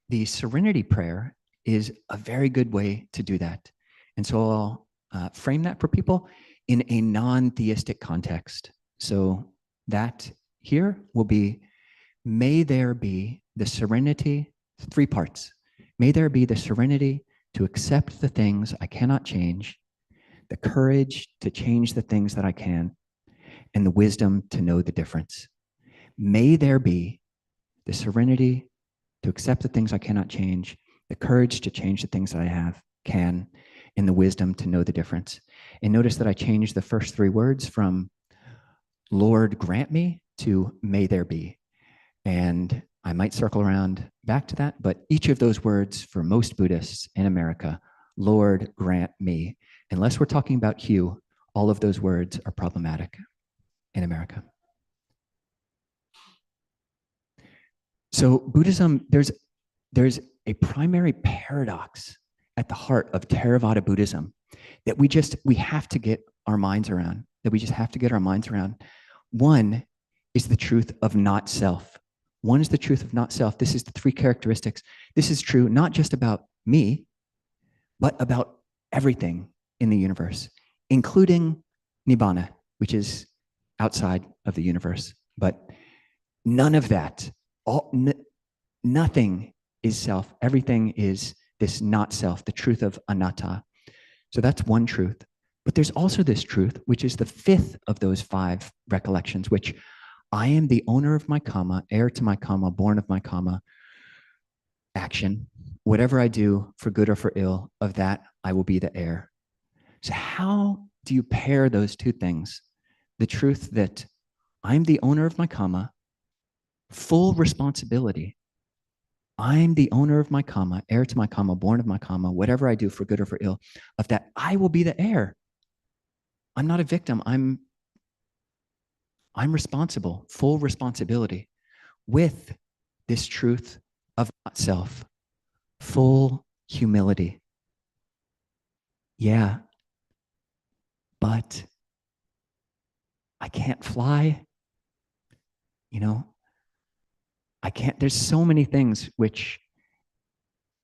the serenity prayer is a very good way to do that. And so I'll frame that for people in a non-theistic context. So that here will be, may there be the serenity, 3 parts. May there be the serenity to accept the things I cannot change, the courage to change the things that I can, and the wisdom to know the difference. May there be the serenity to accept the things I cannot change, the courage to change the things that I can, and the wisdom to know the difference. And notice that I changed the first 3 words from Lord grant me to may there be. And I might circle around back to that, but each of those words for most Buddhists in America, Lord grant me, unless we're talking about Hugh, all of those words are problematic in America. So Buddhism, there's a primary paradox at the heart of Theravada Buddhism that we have to get our minds around, One is the truth of not self. One is the truth of not self. This is the 3 characteristics. This is true not just about me, but about everything in the universe, including Nibbana, which is outside of the universe. But none of that, nothing is self. Everything is this not self, the truth of anatta. So that's one truth. But there's also this truth, which is the 5th of those 5 recollections, which I am the owner of my karma, heir to my karma, born of my karma, action. Whatever I do, for good or for ill, of that I will be the heir. So how do you pair those 2 things? The truth that I'm the owner of my karma, full responsibility. I'm the owner of my karma, heir to my karma, born of my karma, whatever I do, for good or for ill, of that I will be the heir. I'm not a victim. I'm responsible, full responsibility, with this truth of not self, full humility. Yeah, but I can't fly. I can't, there's so many things which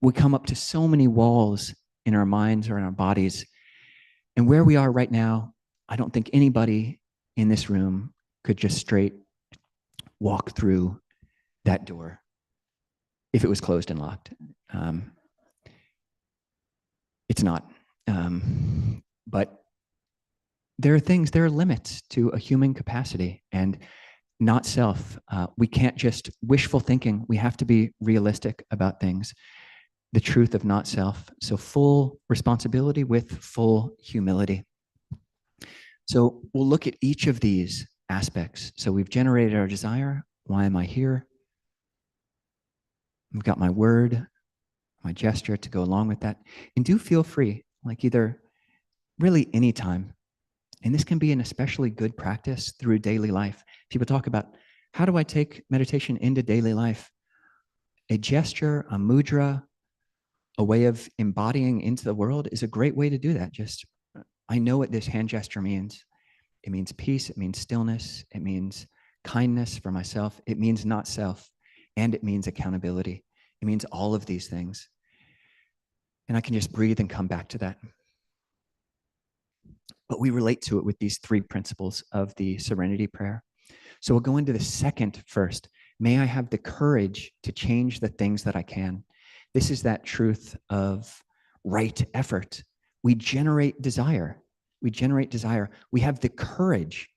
we come up to so many walls in our minds or in our bodies. And where we are right now, I don't think anybody in this room could just straight walk through that door if it was closed and locked. It's not. But there are limits to a human capacity, and not self. We can't just wishful thinking. We have to be realistic about things. The truth of not self. So full responsibility with full humility. So we'll look at each of these aspects. So we've generated our desire. Why am I here? I've got my word, my gesture to go along with that. And do feel free, like either really anytime. And this can be an especially good practice through daily life. People talk about, how do I take meditation into daily life? A gesture, a mudra, a way of embodying into the world is a great way to do that. Just, I know what this hand gesture means. It means peace, it means stillness, it means kindness for myself, it means not self, and it means accountability. It means all of these things. And I can just breathe and come back to that. But we relate to it with these 3 principles of the serenity prayer. So we'll go into the second first. May I have the courage to change the things that I can. This is that truth of right effort. We generate desire. We have the courage.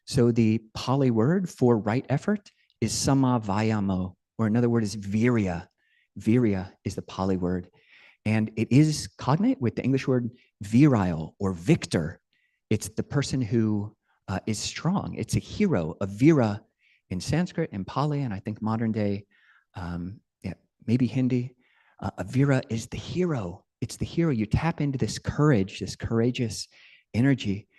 So the Pali word for right effort is samma vayamo, or another word is virya. Virya is the Pali word. And it is cognate with the English word virile or victor. It's the person who is strong. It's a hero, a vira in Sanskrit and Pali, and I think modern day, maybe Hindi. A vira is the hero. It's the hero. You tap into this courage, this courageous energy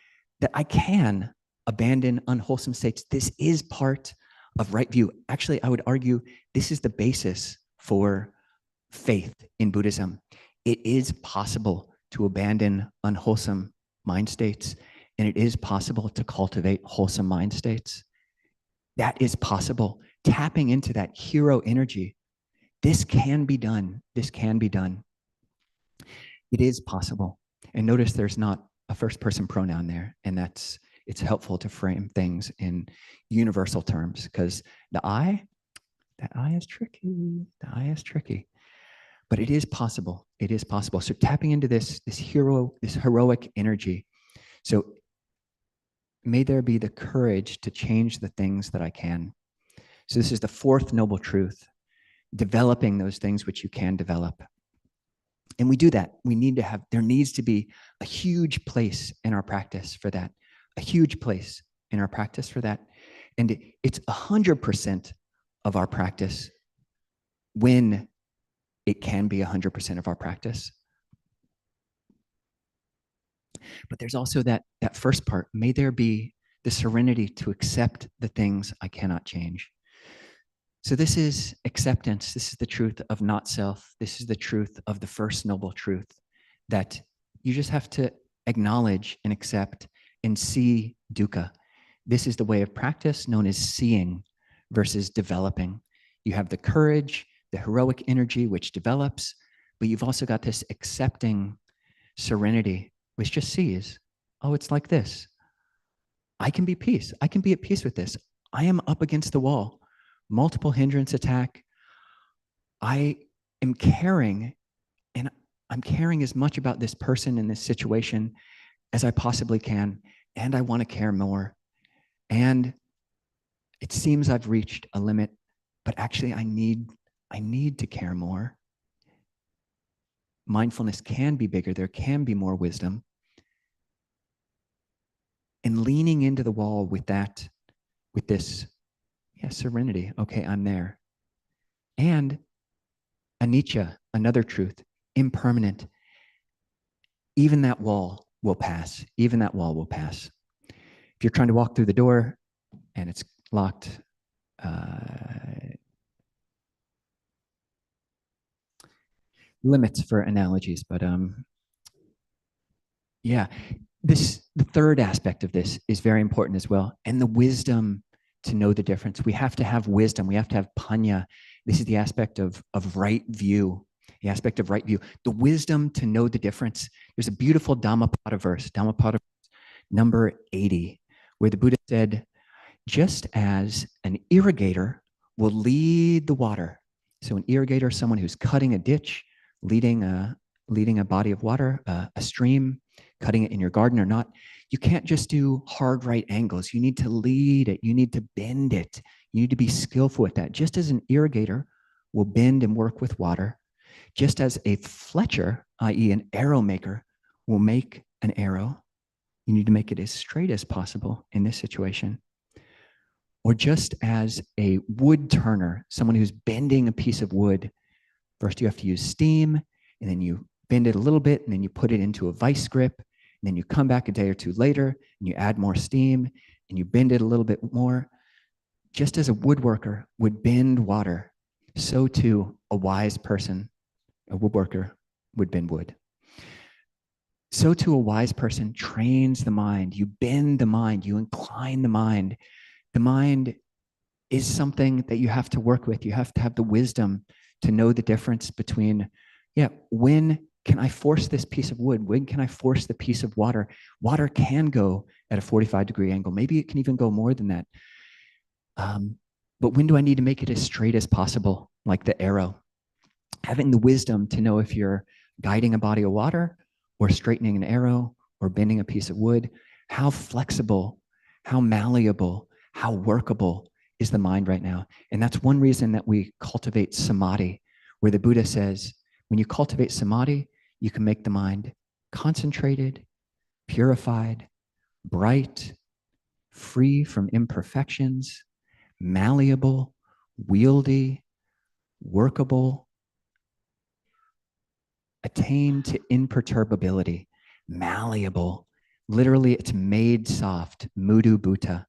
that I can abandon unwholesome states. This is part of right view. Actually, I would argue this is the basis for faith in Buddhism. It is possible to abandon unwholesome mind states, and it is possible to cultivate wholesome mind states. That is possible. Tapping into that hero energy. This can be done. This can be done. It is possible. And notice there's not a first person pronoun there, and it's helpful to frame things in universal terms, because that eye is tricky. The eye is tricky. But it is possible. It is possible. So tapping into this heroic energy. So may there be the courage to change the things that I can. So this is the fourth noble truth, developing those things which you can develop. And we do that. There needs to be a huge place in our practice for that, a huge place in our practice for that. And it's 100% of our practice when it can be 100% of our practice. But there's also that first part. May there be the serenity to accept the things I cannot change. So this is acceptance. This is the truth of not self. This is the truth of the first noble truth, that you just have to acknowledge and accept and see dukkha. This is the way of practice known as seeing versus developing. You have the courage, the heroic energy, which develops, but you've also got this accepting serenity, which just sees, oh, it's like this. I can be peace. I can be at peace with this. I am up against the wall. Multiple hindrance attack. I am caring, and I'm caring as much about this person in this situation as I possibly can, and I want to care more. And it seems I've reached a limit, but actually I need to care more. Mindfulness can be bigger. There can be more wisdom. And leaning into the wall with this serenity. Okay, I'm there. And anicca, another truth, impermanent. Even that wall will pass. Even that wall will pass. If you're trying to walk through the door and it's locked, limits for analogies, but the third aspect of this is very important as well, and the wisdom to know the difference. We have to have wisdom. We have to have panya. This is the aspect of right view, the aspect of right view, the wisdom to know the difference. There's a beautiful Dhammapada verse, number 80, where the Buddha said, just as an irrigator will lead the water. So an irrigator is someone who's cutting a ditch, leading a body of water, a stream, cutting it in your garden or not. You can't just do hard right angles. You need to lead it. You need to bend it. You need to be skillful at that. Just as an irrigator will bend and work with water, just as a fletcher, i.e. an arrow maker, will make an arrow, you need to make it as straight as possible in this situation. Or just as a wood turner, someone who's bending a piece of wood, first you have to use steam, and then you bend it a little bit, and then you put it into a vice grip, and then you come back a day or two later, and you add more steam, and you bend it a little bit more. Just as a woodworker would bend water, so too a wise person, a woodworker, would bend wood. So too a wise person trains the mind. You bend the mind, you incline the mind. The mind is something that you have to work with. You have to have the wisdom to know the difference between, when can I force this piece of wood? When can I force the piece of water? Water can go at a 45-degree angle. Maybe it can even go more than that. But when do I need to make it as straight as possible, like the arrow? Having the wisdom to know if you're guiding a body of water or straightening an arrow or bending a piece of wood, how flexible, how malleable, how workable is the mind right now? And that's one reason that we cultivate samadhi, where the Buddha says, when you cultivate samadhi, you can make the mind concentrated, purified, bright, free from imperfections, malleable, wieldy, workable, attain to imperturbability, malleable. Literally, it's made soft, mudu bhuta.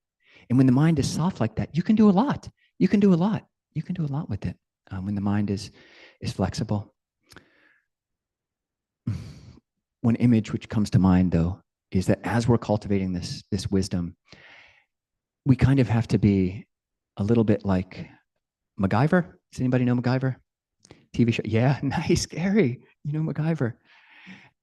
And when the mind is soft like that, you can do a lot. You can do a lot. You can do a lot with it when the mind is flexible. One image which comes to mind, though, is that as we're cultivating this wisdom, we kind of have to be a little bit like MacGyver. Does anybody know MacGyver? TV show? Yeah, nice, Gary. You know MacGyver.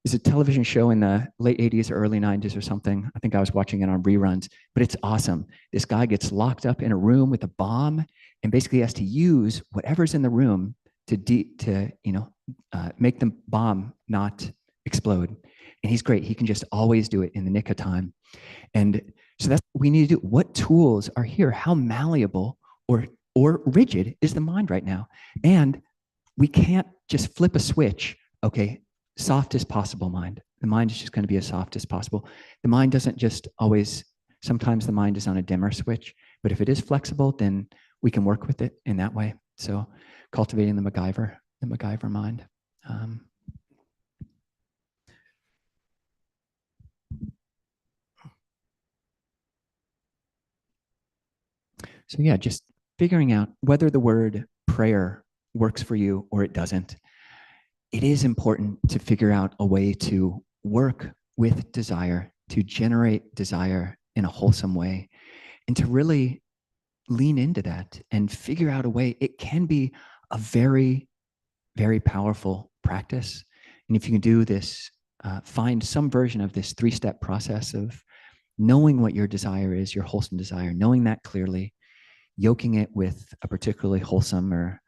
is a television show in the late 80s or early 90s or something. I think I was watching it on reruns, but it's awesome. This guy gets locked up in a room with a bomb and basically has to use whatever's in the room to make the bomb not explode. And he's great. He can just always do it in the nick of time. And so that's what we need to do. What tools are here? How malleable or rigid is the mind right now? And we can't just flip a switch. Okay, soft as possible mind. The mind is just going to be as soft as possible. The mind doesn't just always, sometimes the mind is on a dimmer switch, but if it is flexible, then we can work with it in that way. So cultivating the MacGyver mind. So yeah, just figuring out whether the word prayer works for you or it doesn't. It is important to figure out a way to work with desire, to generate desire in a wholesome way, and to really lean into that and figure out a way. It can be a very, very powerful practice. And if you can do this, find some version of this 3-step process of knowing what your desire is, your wholesome desire, knowing that clearly, yoking it with a particularly wholesome or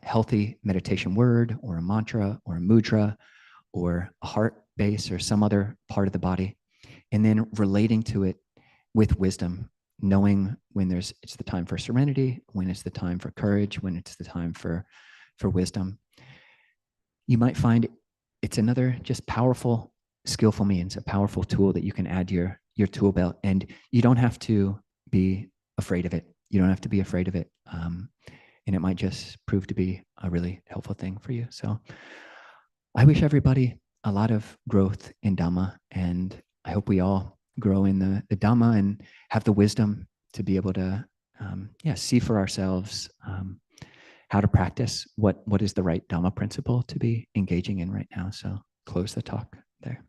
healthy meditation word or a mantra or a mudra or a heart base or some other part of the body, and then relating to it with wisdom, knowing when it's the time for serenity, when it's the time for courage, when it's the time for wisdom. You might find it's another just powerful, skillful means, a powerful tool that you can add to your tool belt, and you don't have to be afraid of it. You don't have to be afraid of it. And it might just prove to be a really helpful thing for you. So I wish everybody a lot of growth in Dhamma, and I hope we all grow in the Dhamma and have the wisdom to be able to see for ourselves how to practice what is the right Dhamma principle to be engaging in right now. So close the talk there.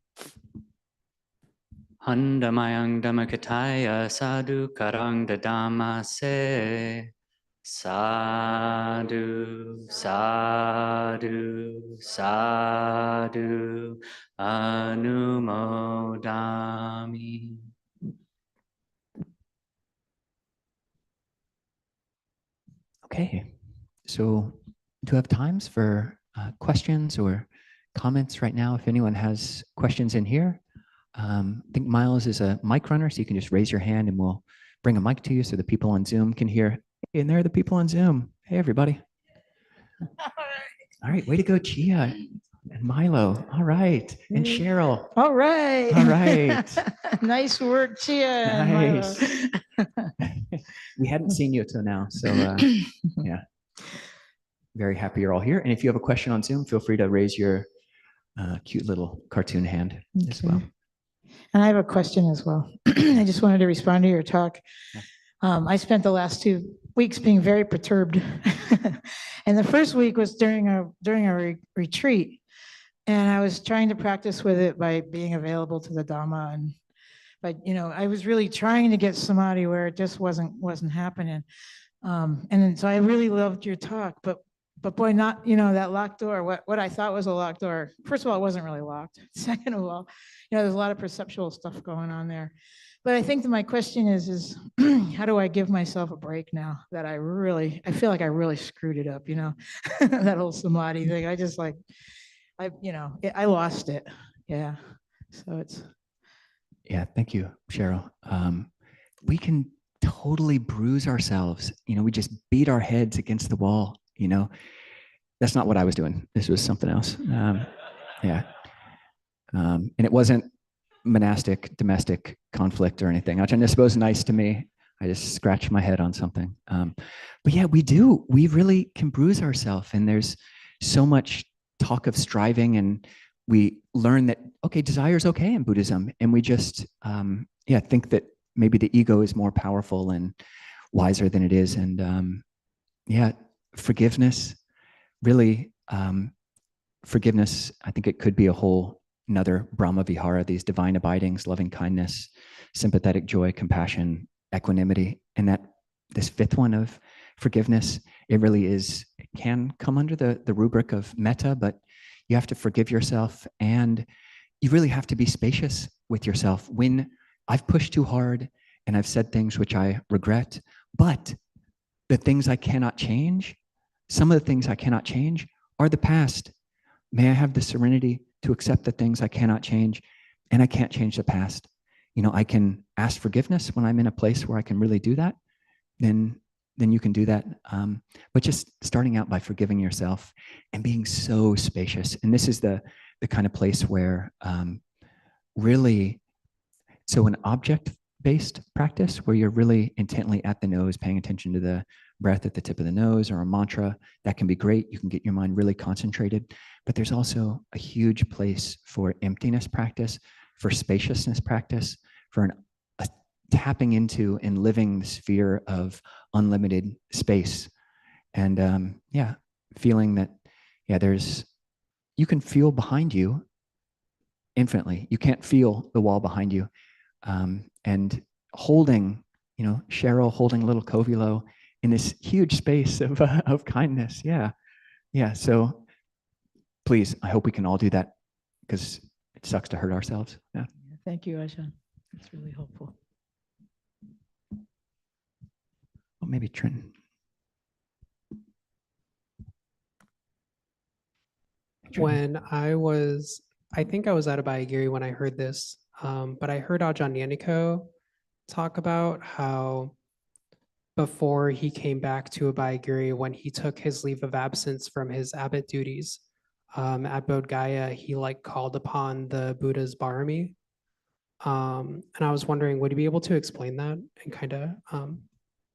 Handamayang Dhammakataya Sadhu Karang Dadama Se Sadhu Sadhu Sadhu Anumodami. Okay, so do you have times for questions or comments right now? If anyone has questions in here, I think Miles is a mic runner, so you can just raise your hand and we'll bring a mic to you so the people on Zoom can hear. Hey, and there are the people on Zoom. Hey, everybody. All right, way to go, Chia and Milo. All right, and Cheryl. All right. All right. Nice work, Chia. and Milo. Nice. We hadn't seen you until now, so yeah. Very happy you're all here. And if you have a question on Zoom, feel free to raise your cute little cartoon hand as well. And I have a question as well. I just wanted to respond to your talk. I spent the last 2 weeks being very perturbed. And the first week was during a retreat. And I was trying to practice with it by being available to the Dhamma. But I was really trying to get samadhi where it just wasn't happening. And then, so I really loved your talk, but boy, not, that locked door, what I thought was a locked door. First of all, it wasn't really locked. Second of all, there's a lot of perceptual stuff going on there. But I think that my question is how do I give myself a break now that I feel like I really screwed it up, that whole samadhi thing. I just I lost it. Yeah. So it's. Yeah, thank you, Cheryl. We can totally bruise ourselves. We just beat our heads against the wall. That's not what I was doing. This was something else. Yeah. And it wasn't monastic, domestic conflict or anything, which I suppose is nice to me. I just scratched my head on something. But yeah, we do. We really can bruise ourselves. And there's so much talk of striving, and we learn that, okay, desire is okay in Buddhism. And we just, think that maybe the ego is more powerful and wiser than it is. And forgiveness, really, forgiveness, I think it could be a whole another Brahma Vihara, these divine abidings, loving kindness, sympathetic joy, compassion, equanimity. And that this 5th one of forgiveness, it really is, it can come under the rubric of metta, but you have to forgive yourself, and you really have to be spacious with yourself. When I've pushed too hard and I've said things which I regret, but the things I cannot change, some of the things I cannot change are the past. May I have the serenity to accept the things I cannot change, and I can't change the past. I can ask forgiveness when I'm in a place where I can really do that. Then you can do that. But just starting out by forgiving yourself and being so spacious. And this is the kind of place where really, so an object-based practice where you're really intently at the nose, paying attention to the breath at the tip of the nose, or a mantra, that can be great. You can get your mind really concentrated. But there's also a huge place for emptiness practice, for spaciousness practice, for a tapping into and living the sphere of unlimited space. And feeling that, you can feel behind you infinitely. You can't feel the wall behind you. And holding, Cheryl holding little Covilo in this huge space of kindness. Yeah. So please, I hope we can all do that, because it sucks to hurt ourselves. Yeah. Thank you, Ajahn. That's really helpful. Well, maybe Trin. When I think I was at a Abhayagiri when I heard this, but I heard Ajahn Yaniko talk about how before he came back to Abhayagiri, when he took his leave of absence from his abbot duties at Bodh Gaya, he called upon the Buddha's Barami. And I was wondering, would you be able to explain that and kind of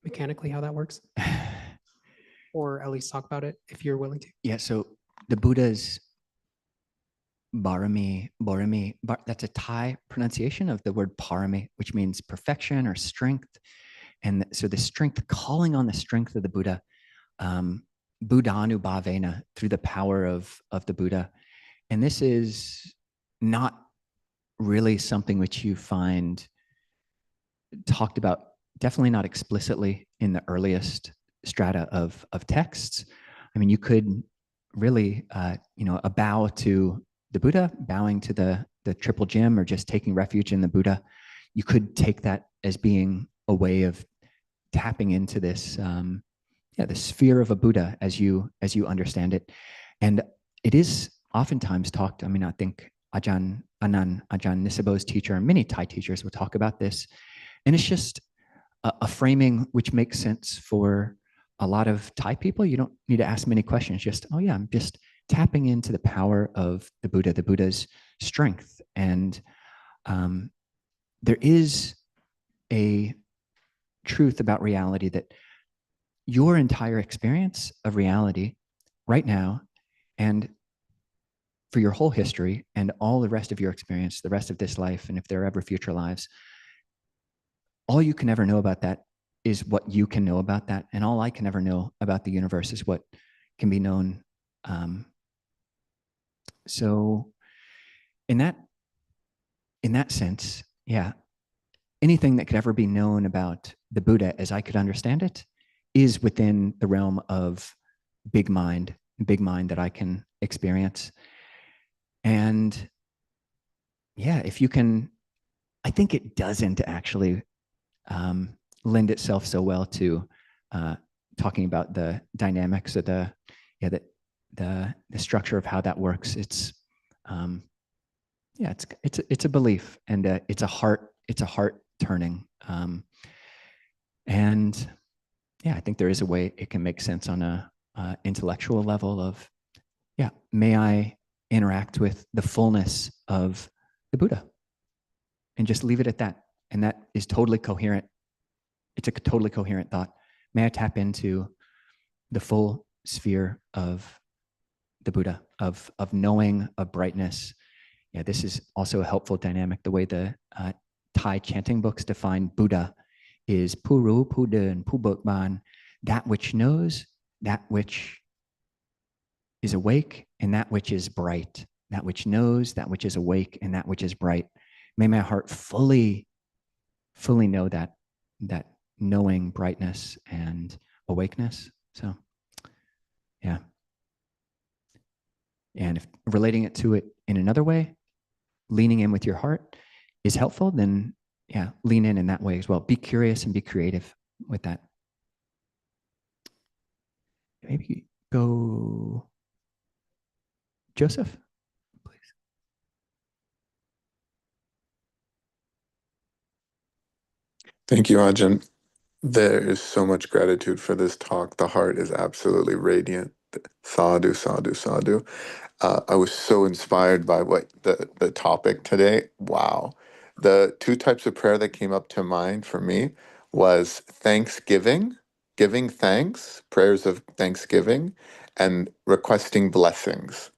mechanically how that works? Or at least talk about it if you're willing to. Yeah, so the Buddha's Barami, that's a Thai pronunciation of the word parami, which means perfection or strength. And so the strength, calling on the strength of the Buddha, Buddhanubhavena, through the power of the Buddha. And this is not really something which you find talked about, definitely not explicitly in the earliest strata of texts. I mean, you could really, a bow to the Buddha, bowing to the triple gem, or just taking refuge in the Buddha. You could take that as being a way of tapping into this, the sphere of a Buddha as you understand it. And it is oftentimes talked, I mean, I think Ajahn Nisabho's teacher, and many Thai teachers will talk about this. And it's just a framing which makes sense for a lot of Thai people. You don't need to ask many questions. Just, oh yeah, I'm just tapping into the power of the Buddha's strength. And there is a truth about reality that your entire experience of reality right now, and for your whole history and all the rest of your experience, the rest of this life, and if there are ever future lives, all you can ever know about that is what you can know about that. And all I can ever know about the universe is what can be known. So in that sense, yeah, anything that could ever be known about the Buddha as I could understand it is within the realm of big mind that I can experience. And yeah, if you can, I think it doesn't actually lend itself so well to talking about the dynamics of the structure of how that works. It's it's a belief, and it's a heart turning. And yeah, I think there is a way it can make sense on a intellectual level of, may I interact with the fullness of the Buddha, and just leave it at that. And that is totally coherent. It's a totally coherent thought. May I tap into the full sphere of the Buddha, of knowing, of brightness. Yeah, this is also a helpful dynamic. The way the Thai chanting books define Buddha is Puru, Puden, Pubokban, that which knows, that which is awake, and that which is bright. That which knows, that which is awake, and that which is bright. May my heart fully know that knowing, brightness, and awakeness. So, yeah. And if relating it to it in another way, leaning in with your heart is helpful, then yeah, lean in that way as well. Be curious and be creative with that. Maybe go Joseph, please. Thank you, Ajahn. There is so much gratitude for this talk. The heart is absolutely radiant. Sadhu, sadhu, sadhu. I was so inspired by what the topic today. Wow. The two types of prayer that came up to mind for me was thanksgiving, giving thanks, prayers of thanksgiving, and requesting blessings.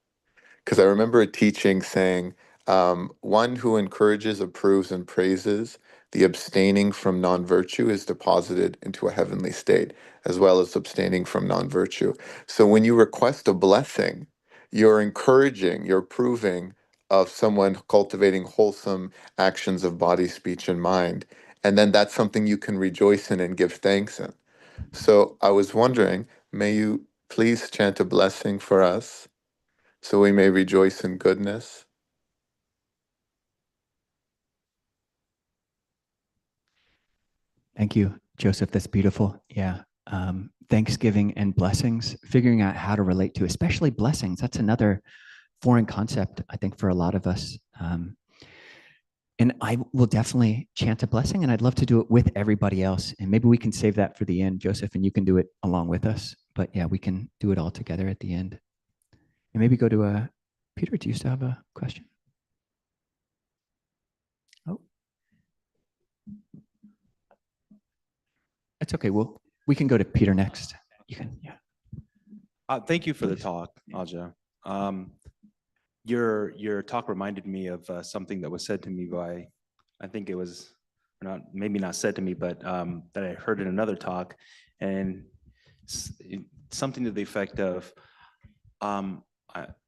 Because I remember a teaching saying, one who encourages, approves, and praises, the abstaining from non-virtue is deposited into a heavenly state, as well as abstaining from non-virtue. So when you request a blessing, you're encouraging, you're approving of someone cultivating wholesome actions of body, speech, and mind. And then that's something you can rejoice in and give thanks in. So I was wondering, may you please chant a blessing for us so we may rejoice in goodness. Thank you, Joseph. That's beautiful. Yeah. Thanksgiving and blessings, figuring out how to relate to, especially blessings. That's another foreign concept, I think, for a lot of us. And I will definitely chant a blessing, and I'd love to do it with everybody else. And maybe we can save that for the end, Joseph, and you can do it along with us. But yeah, we can do it all together at the end. And maybe go to Peter, do you still have a question? Oh. That's okay. We can go to Peter next. You can, yeah. Thank you for the Please. talk, Aja. Your talk reminded me of something that was said to me by, I think it was, or not, maybe not said to me, but that I heard in another talk, and something to the effect of,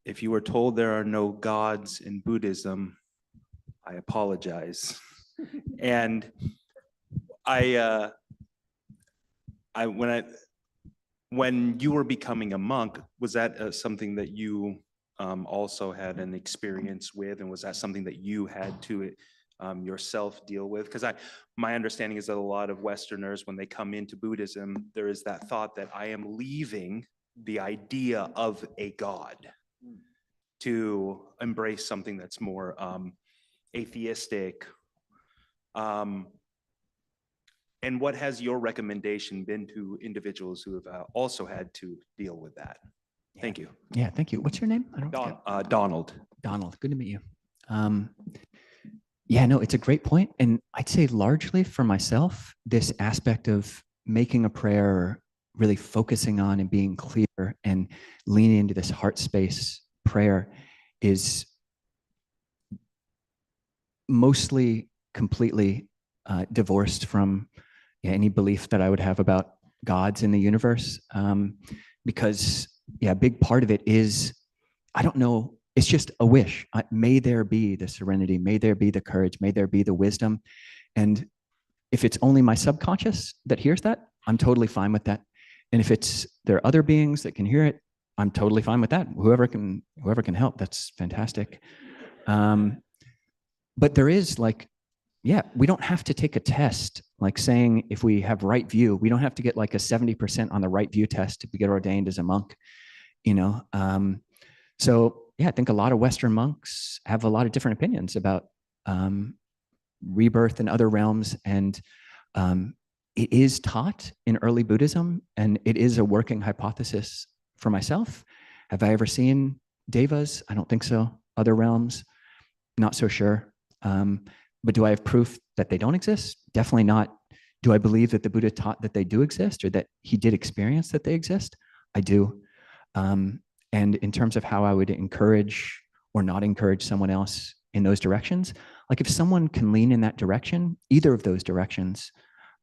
if you were told there are no gods in Buddhism, I apologize. And when you were becoming a monk, was that something that you also had an experience with, and was that something that you had to yourself deal with? Because my understanding is that a lot of Westerners, when they come into Buddhism, there is that thought that I am leaving the idea of a God to embrace something that's more atheistic. And what has your recommendation been to individuals who have also had to deal with that? Yeah. Thank you. Yeah, thank you. What's your name? Donald. Donald, good to meet you. Yeah, no, it's a great point. And I'd say largely for myself, this aspect of making a prayer, really focusing on and being clear and leaning into this heart space prayer is mostly completely divorced from any belief that I would have about gods in the universe. Because a big part of it is, I don't know, it's just a wish. May there be the serenity, may there be the courage, may there be the wisdom. And if it's only my subconscious that hears that, I'm totally fine with that. And if there are other beings that can hear it, I'm totally fine with that. Whoever can help, that's fantastic. But there is we don't have to take a test, like saying if we have right view, we don't have to get like a 70% on the right view test to get ordained as a monk, So yeah, I think a lot of Western monks have a lot of different opinions about rebirth in other realms. And it is taught in early Buddhism, and it is a working hypothesis for myself. Have I ever seen devas? I don't think so. Other realms, not so sure. But do I have proof that they don't exist? Definitely not. Do I believe that the Buddha taught that they do exist, or that he did experience that they exist? I do. And in terms of how I would encourage or not encourage someone else in those directions, like if someone can lean in that direction, either of those directions,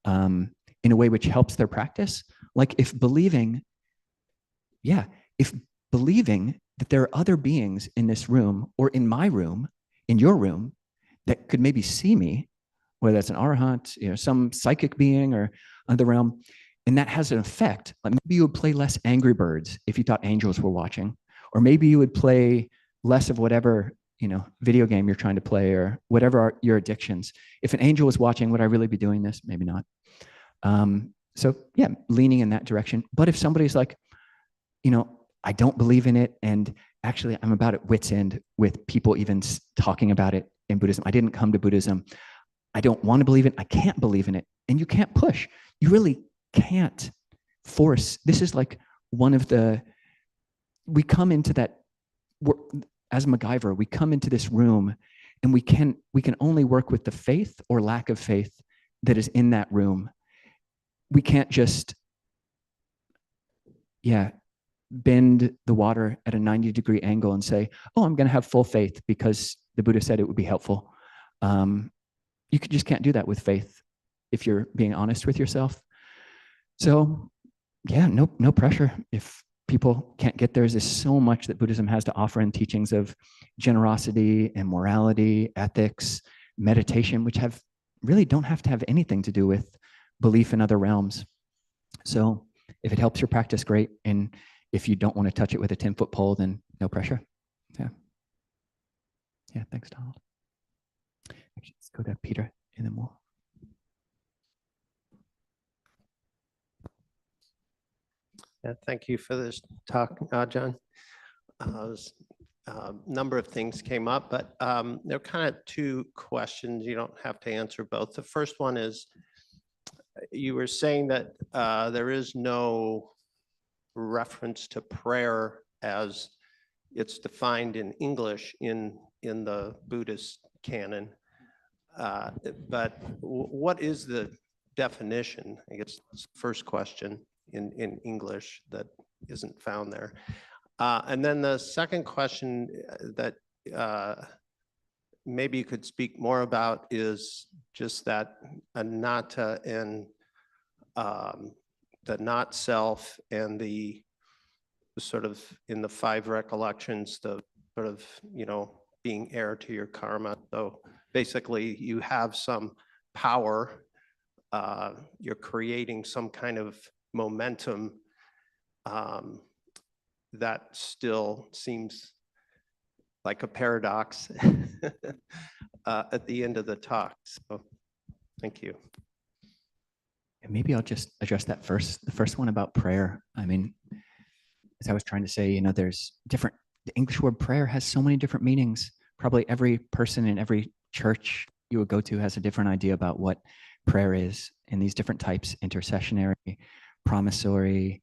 in a way which helps their practice, like if believing that there are other beings in this room or in my room, in your room, that could maybe see me, whether that's an arahant, some psychic being or other realm, and that has an effect. Like maybe you would play less Angry Birds if you thought angels were watching, Or maybe you would play less of whatever, video game you're trying to play or whatever are your addictions. If an angel was watching, would I really be doing this? Maybe not. So yeah, leaning in that direction. But if somebody's like, I don't believe in it, and actually I'm about at wit's end with people even talking about it in Buddhism. I didn't come to Buddhism. I don't want to believe it. I can't believe in it. And you can't push. You really can't force. This is like one of we come into that, as MacGyver, we come into this room and we can only work with the faith or lack of faith that is in that room. We can't just, bend the water at a 90-degree angle and say, oh, I'm going to have full faith because the Buddha said it would be helpful. You just can't do that with faith if you're being honest with yourself. So no pressure. If people can't get there, there's so much that Buddhism has to offer in teachings of generosity and morality, ethics, meditation, which really don't have to have anything to do with belief in other realms. So if it helps your practice, great. And if you don't want to touch it with a 10-foot pole, then no pressure. Yeah, thanks, Donald. Actually, let's go to Peter and then we'll. Yeah, thank you for this talk, Ajahn. A number of things came up, but there are kind of two questions. You don't have to answer both. The first one is, you were saying that there is no reference to prayer as it's defined in English in the Buddhist canon. But what is the definition? I guess that's the first question in English that isn't found there. And then the second question that maybe you could speak more about is just that anatta and the not self and the sort of in the 5 recollections, the sort of, being heir to your karma. So basically you have some power, you're creating some kind of momentum that still seems like a paradox at the end of the talk. So thank you. And maybe I'll just address that first. The first one about prayer. I mean, as I was trying to say, there's different, the English word prayer has so many different meanings. Probably every person in every church you would go to has a different idea about what prayer is in these different types: intercessionary, promissory,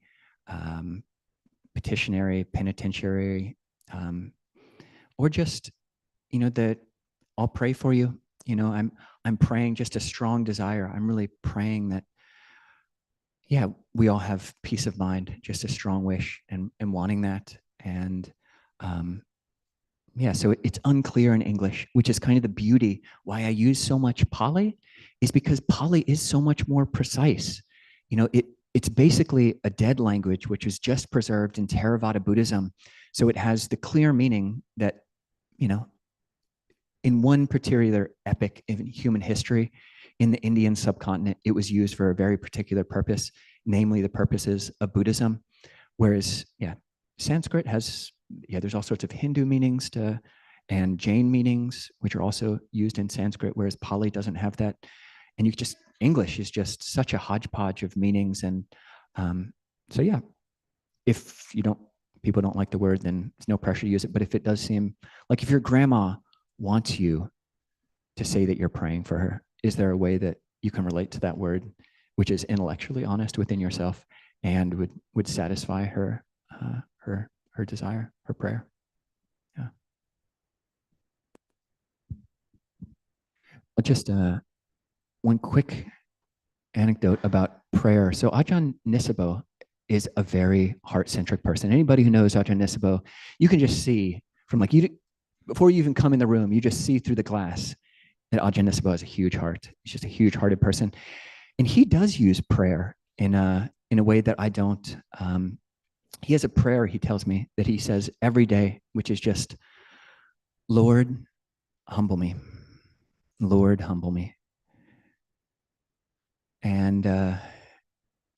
petitionary, penitentiary, or just, that I'll pray for you. I'm praying just a strong desire. I'm really praying that, we all have peace of mind, just a strong wish and wanting that. And so it's unclear in English, which is kind of the beauty. Why I use so much Pali is because Pali is so much more precise. It's basically a dead language, which is just preserved in Theravada Buddhism. So it has the clear meaning that, in one particular epoch in human history, in the Indian subcontinent, it was used for a very particular purpose, namely the purposes of Buddhism. Whereas, Sanskrit has, there's all sorts of Hindu meanings and Jain meanings, which are also used in Sanskrit, whereas Pali doesn't have that. And English is just such a hodgepodge of meanings. And if people don't like the word, then there's no pressure to use it. But if it does seem like, if your grandma wants you to say that you're praying for her, is there a way that you can relate to that word, which is intellectually honest within yourself and would satisfy her desire, her prayer? Yeah. Just one quick anecdote about prayer. So Ajahn Nisabo is a very heart-centric person. Anybody who knows Ajahn Nisabo, you can just see from before you even come in the room, you just see through the glass that Ajahn Nisabo has a huge heart. He's just a huge-hearted person. And he does use prayer in a way that I don't. He has a prayer, he tells me, that he says every day, which is just, Lord, humble me. Lord, humble me. And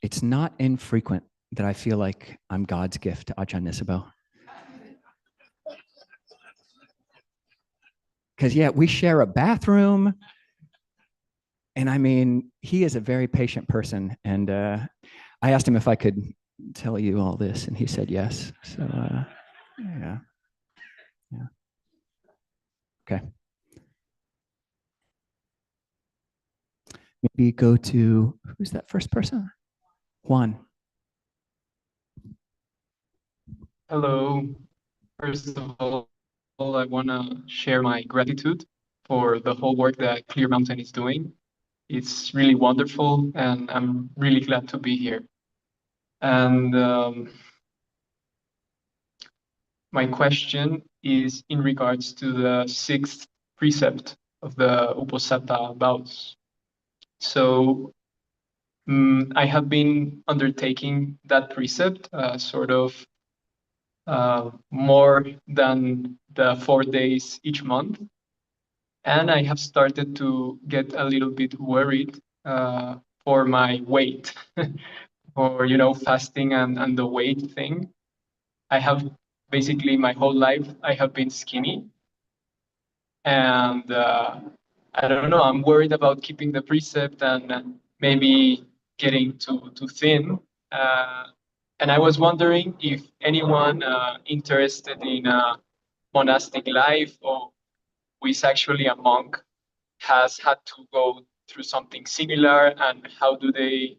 it's not infrequent that I feel like I'm God's gift to Ajahn Nisabo. Because yeah, we share a bathroom. And I mean, he is a very patient person. And I asked him if I could tell you all this, and he said yes. So yeah. Okay. Maybe go to, who's that first person? Juan. Hello. First of all, I want to share my gratitude for the whole work that Clear Mountain is doing. It's really wonderful, and I'm really glad to be here. And my question is in regards to the sixth precept of the Uposatha vows. So I have been undertaking that precept sort of more than the 4 days each month. And I have started to get a little bit worried for my weight, for, you know, fasting and the weight thing. I have basically my whole life, I have been skinny. And I don't know, I'm worried about keeping the precept and maybe getting too thin. And I was wondering if anyone interested in monastic life or who is actually a monk has had to go through something similar, and how do they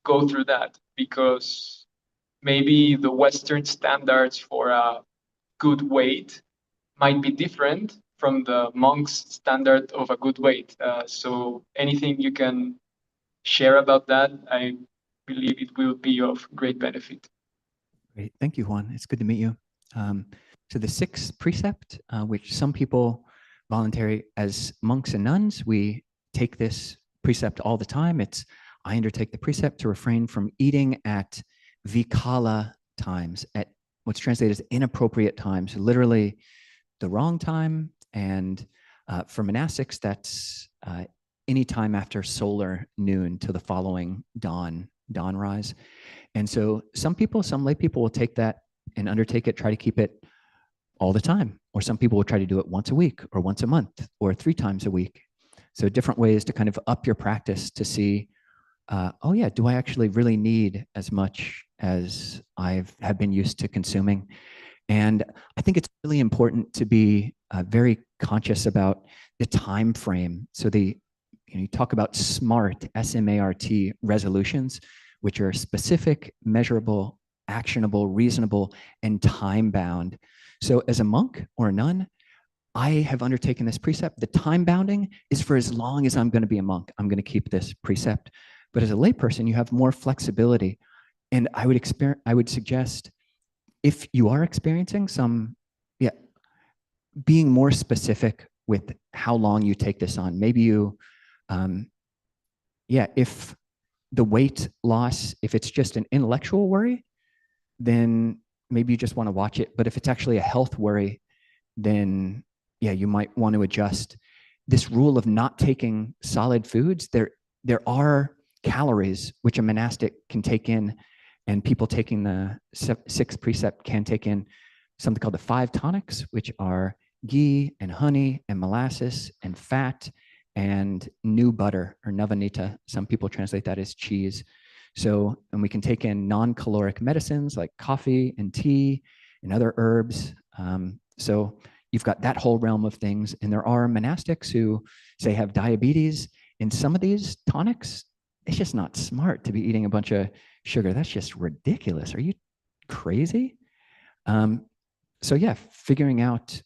go through that? Because maybe the Western standards for a good weight might be different from the monk's standard of a good weight. So anything you can share about that, I believe it will be of great benefit. Great. Thank you, Juan. It's good to meet you. So the sixth precept, which some people voluntary as monks and nuns, we take this precept all the time. It's, I undertake the precept to refrain from eating at vikala times, at what's translated as inappropriate times, literally the wrong time. And for monastics, that's any time after solar noon to the following dawn rise. And so some people, some lay people will take that and undertake it, try to keep it all the time. Or some people will try to do it once a week or once a month or 3 times a week. So different ways to kind of up your practice to see, oh yeah, do I actually really need as much as I have been used to consuming? And I think it's really important to be very conscious about the time frame. So you talk about SMART, S-M-A-R-T resolutions, which are specific, measurable, actionable, reasonable, and time-bound. So as a monk or a nun, I have undertaken this precept. The time bounding is for as long as I'm going to be a monk. I'm going to keep this precept. But as a layperson, you have more flexibility. And I would suggest, if you are experiencing some, being more specific with how long you take this on. Maybe you, if the weight loss, if it's just an intellectual worry, then maybe you just want to watch it. But if it's actually a health worry, then you might want to adjust. This rule of not taking solid foods, there are calories which a monastic can take in, and people taking the sixth precept can take in something called the 5 tonics, which are ghee and honey and molasses and fat and new butter, or navanita. Some people translate that as cheese. So, and we can take in non-caloric medicines like coffee and tea and other herbs. So you've got that whole realm of things. And there are monastics who say have diabetes. In some of these tonics, it's just not smart to be eating a bunch of sugar. That's just ridiculous. Are you crazy? So yeah, figuring out,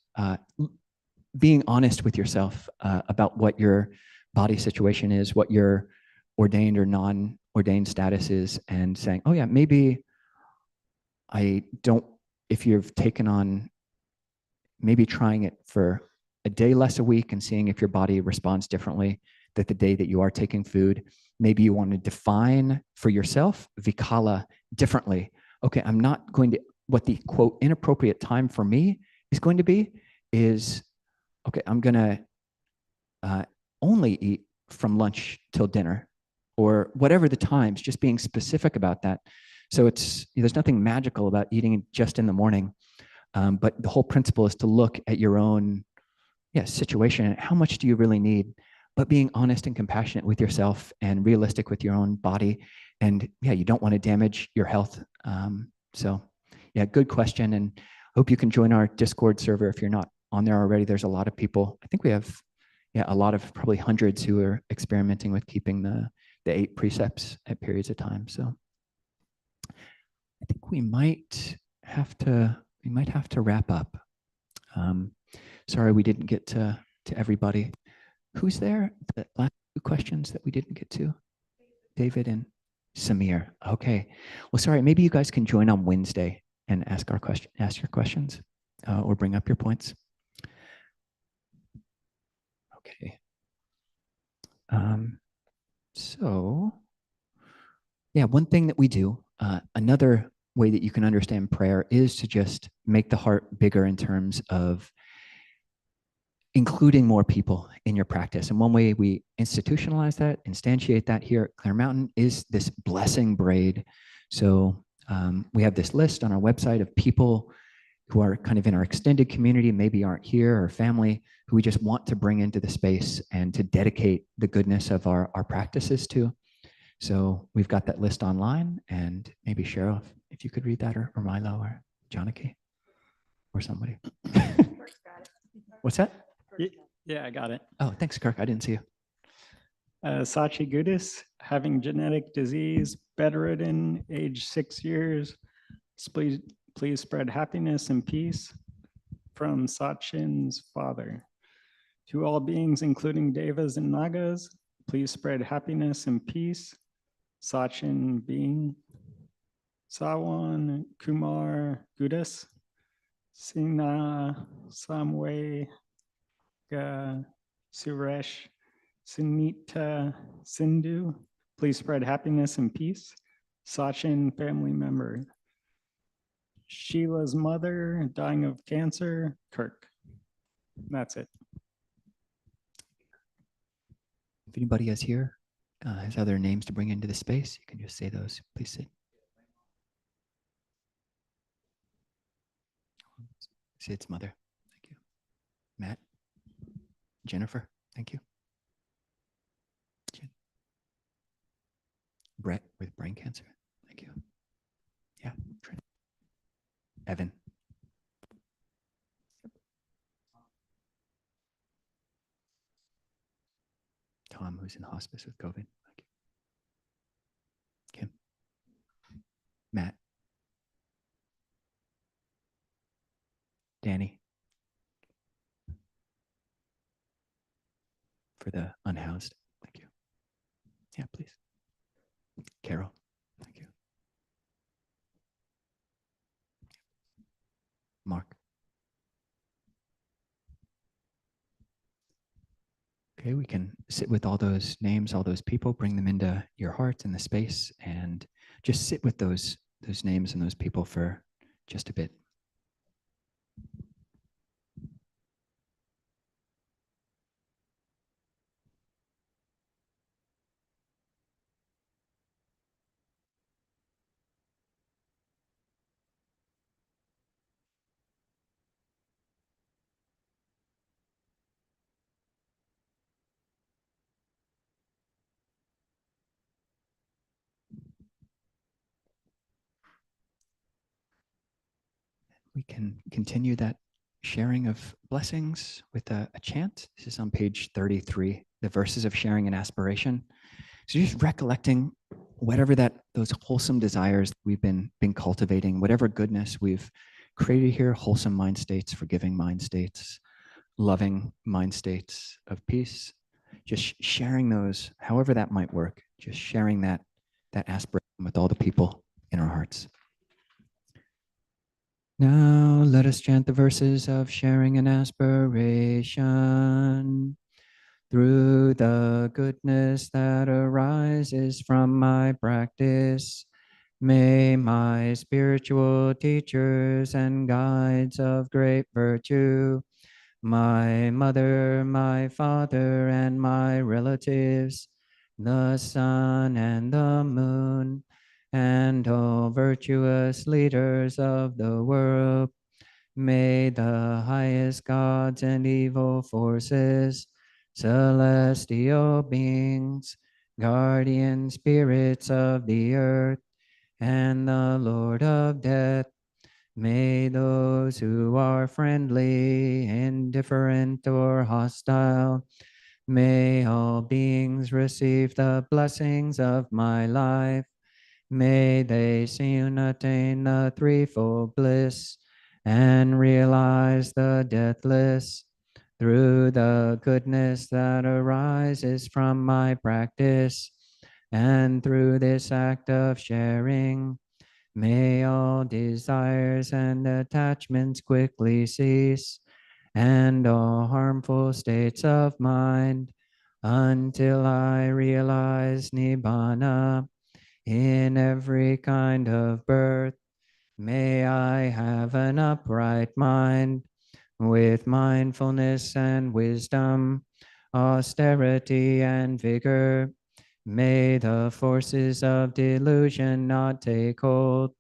being honest with yourself about what your body situation is, what your ordained or non-ordained status is, and saying, oh yeah, maybe I don't, if you've taken on, maybe trying it for a day less a week and seeing if your body responds differently that the day that you are taking food. Maybe you want to define for yourself vikala differently. Okay, I'm not going to, what the quote inappropriate time for me is going to be is, okay, I'm going to only eat from lunch till dinner, or whatever the times, just being specific about that. So there's nothing magical about eating just in the morning, but the whole principle is to look at your own situation. How much do you really need? But being honest and compassionate with yourself and realistic with your own body. And yeah, you don't want to damage your health. So yeah, good question. And hope you can join our Discord server if you're not on there already. There's a lot of people. I think we have a lot of probably hundreds who are experimenting with keeping the 8 precepts at periods of time. So I think we might have to wrap up. Sorry we didn't get to everybody. Who's there? The last 2 questions that we didn't get to? David and Samir. Okay. Well, sorry, maybe you guys can join on Wednesday and ask your questions or bring up your points. Okay. So yeah, one thing that we do, another way that you can understand prayer is to just make the heart bigger in terms of including more people in your practice. And one way we institutionalize that, instantiate that here at Clear Mountain is this blessing braid. So we have this list on our website of people who are kind of in our extended community, maybe aren't here, or family, who we just want to bring into the space and to dedicate the goodness of our practices to. So we've got that list online, and maybe Cheryl, if you could read that, or Milo, or Janaki, or somebody. What's that? Yeah, I got it. Oh, thanks, Kirk. I didn't see you. Sachi Gudis, having genetic disease, bedridden, age 6 years. Please spread happiness and peace from Sachin's father. To all beings, including Devas and Nagas, please spread happiness and peace. Sachin being. Sawan Kumar Gudis, Sina Samwe Suresh, Sunita Sindhu, please spread happiness and peace. Sachin family member. Sheila's mother dying of cancer, Kirk. That's it. If anybody is here has other names to bring into the space, you can just say those. Please sit. Sid's mother. Thank you. Matt. Jennifer. Thank you. Jen. Brett with brain cancer. Thank you. Yeah. Trent. Evan. Tom, who's in hospice with COVID. Thank you. Kim. Matt. Danny. For the unhoused. Thank you. Yeah, please. Carol. Thank you. Mark. Okay, we can sit with all those names, all those people, bring them into your heart and the space, and just sit with those names and those people for just a bit. We can continue that sharing of blessings with a chant. This is on page 33, the verses of sharing and aspiration. So just recollecting whatever those wholesome desires we've been cultivating, whatever goodness we've created here, wholesome mind states, forgiving mind states, loving mind states of peace, just sharing those, however that might work, just sharing that aspiration with all the people in our hearts. Now let us chant the verses of sharing and aspiration. Through the goodness that arises from my practice, may my spiritual teachers and guides of great virtue, my mother, my father, and my relatives, the sun and the moon, and all virtuous leaders of the world, May the highest gods and evil forces, celestial beings, guardian spirits of the earth, and the Lord of death, may those who are friendly, indifferent, or hostile, may all beings receive the blessings of my life. May they soon attain the threefold bliss and realize the deathless through the goodness that arises from my practice. And through this act of sharing, may all desires and attachments quickly cease, and all harmful states of mind, until I realize Nibbana in every kind of birth. May I have an upright mind with mindfulness and wisdom, austerity and vigor. May the forces of delusion not take hold,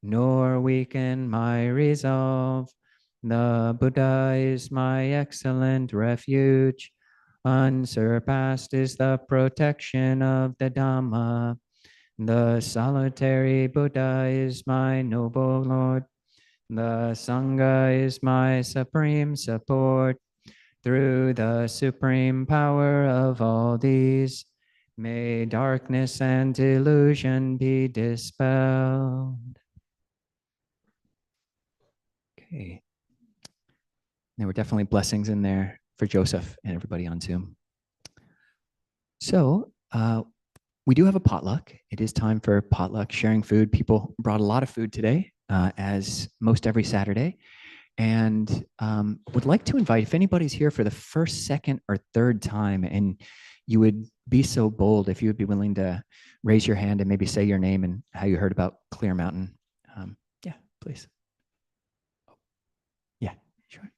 nor weaken my resolve. The Buddha is my excellent refuge. Unsurpassed is the protection of the Dhamma. The solitary Buddha is my noble Lord. The Sangha is my supreme support. Through the supreme power of all these, may darkness and delusion be dispelled. Okay. There were definitely blessings in there for Joseph and everybody on Zoom. So we do have a potluck. It is time for potluck, sharing food. People brought a lot of food today, as most every Saturday. And would like to invite, if anybody's here for the first, second, or third time, and you would be so bold, if you would be willing to raise your hand and maybe say your name and how you heard about Clear Mountain. Yeah, please. Yeah, sure.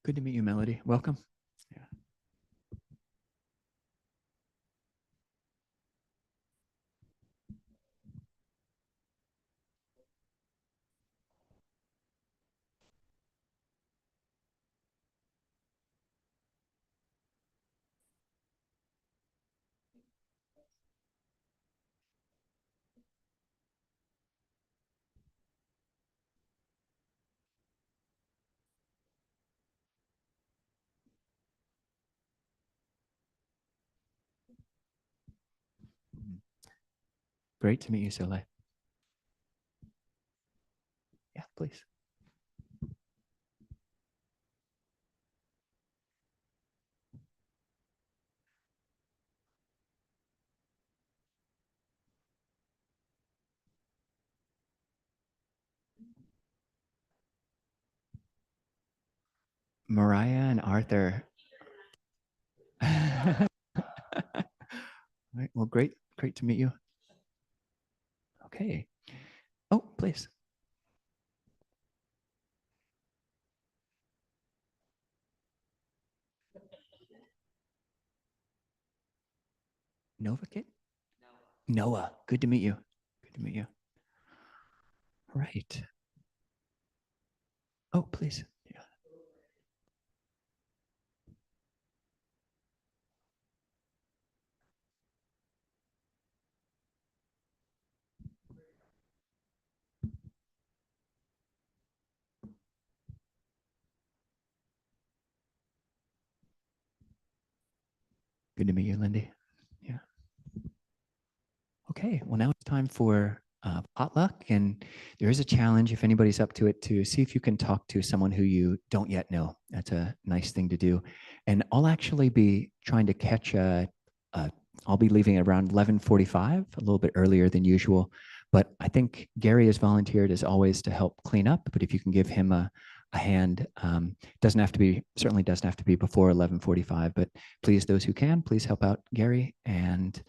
Good to meet you, Melody. Welcome. Yeah. Great to meet you, Soleil. Yeah, please. Mariah and Arthur. All right, well, great to meet you. Okay. Oh, please. Nova Kid? Noah, good to meet you. Good to meet you. All right. Oh, please. Yeah. Good to meet you, Lindy. Yeah. Okay, well, now it's time for potluck, and there is a challenge, if anybody's up to it, to see if you can talk to someone who you don't yet know. That's a nice thing to do. And I'll actually be trying to catch I'll be leaving at around 11:45, a little bit earlier than usual. But I think Gary has volunteered as always to help clean up. But if you can give him a hand, doesn't have to be, certainly doesn't have to be before 11:45. But please, those who can, please help out Gary. And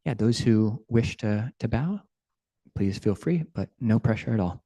yeah, those who wish to bow, please feel free, but no pressure at all.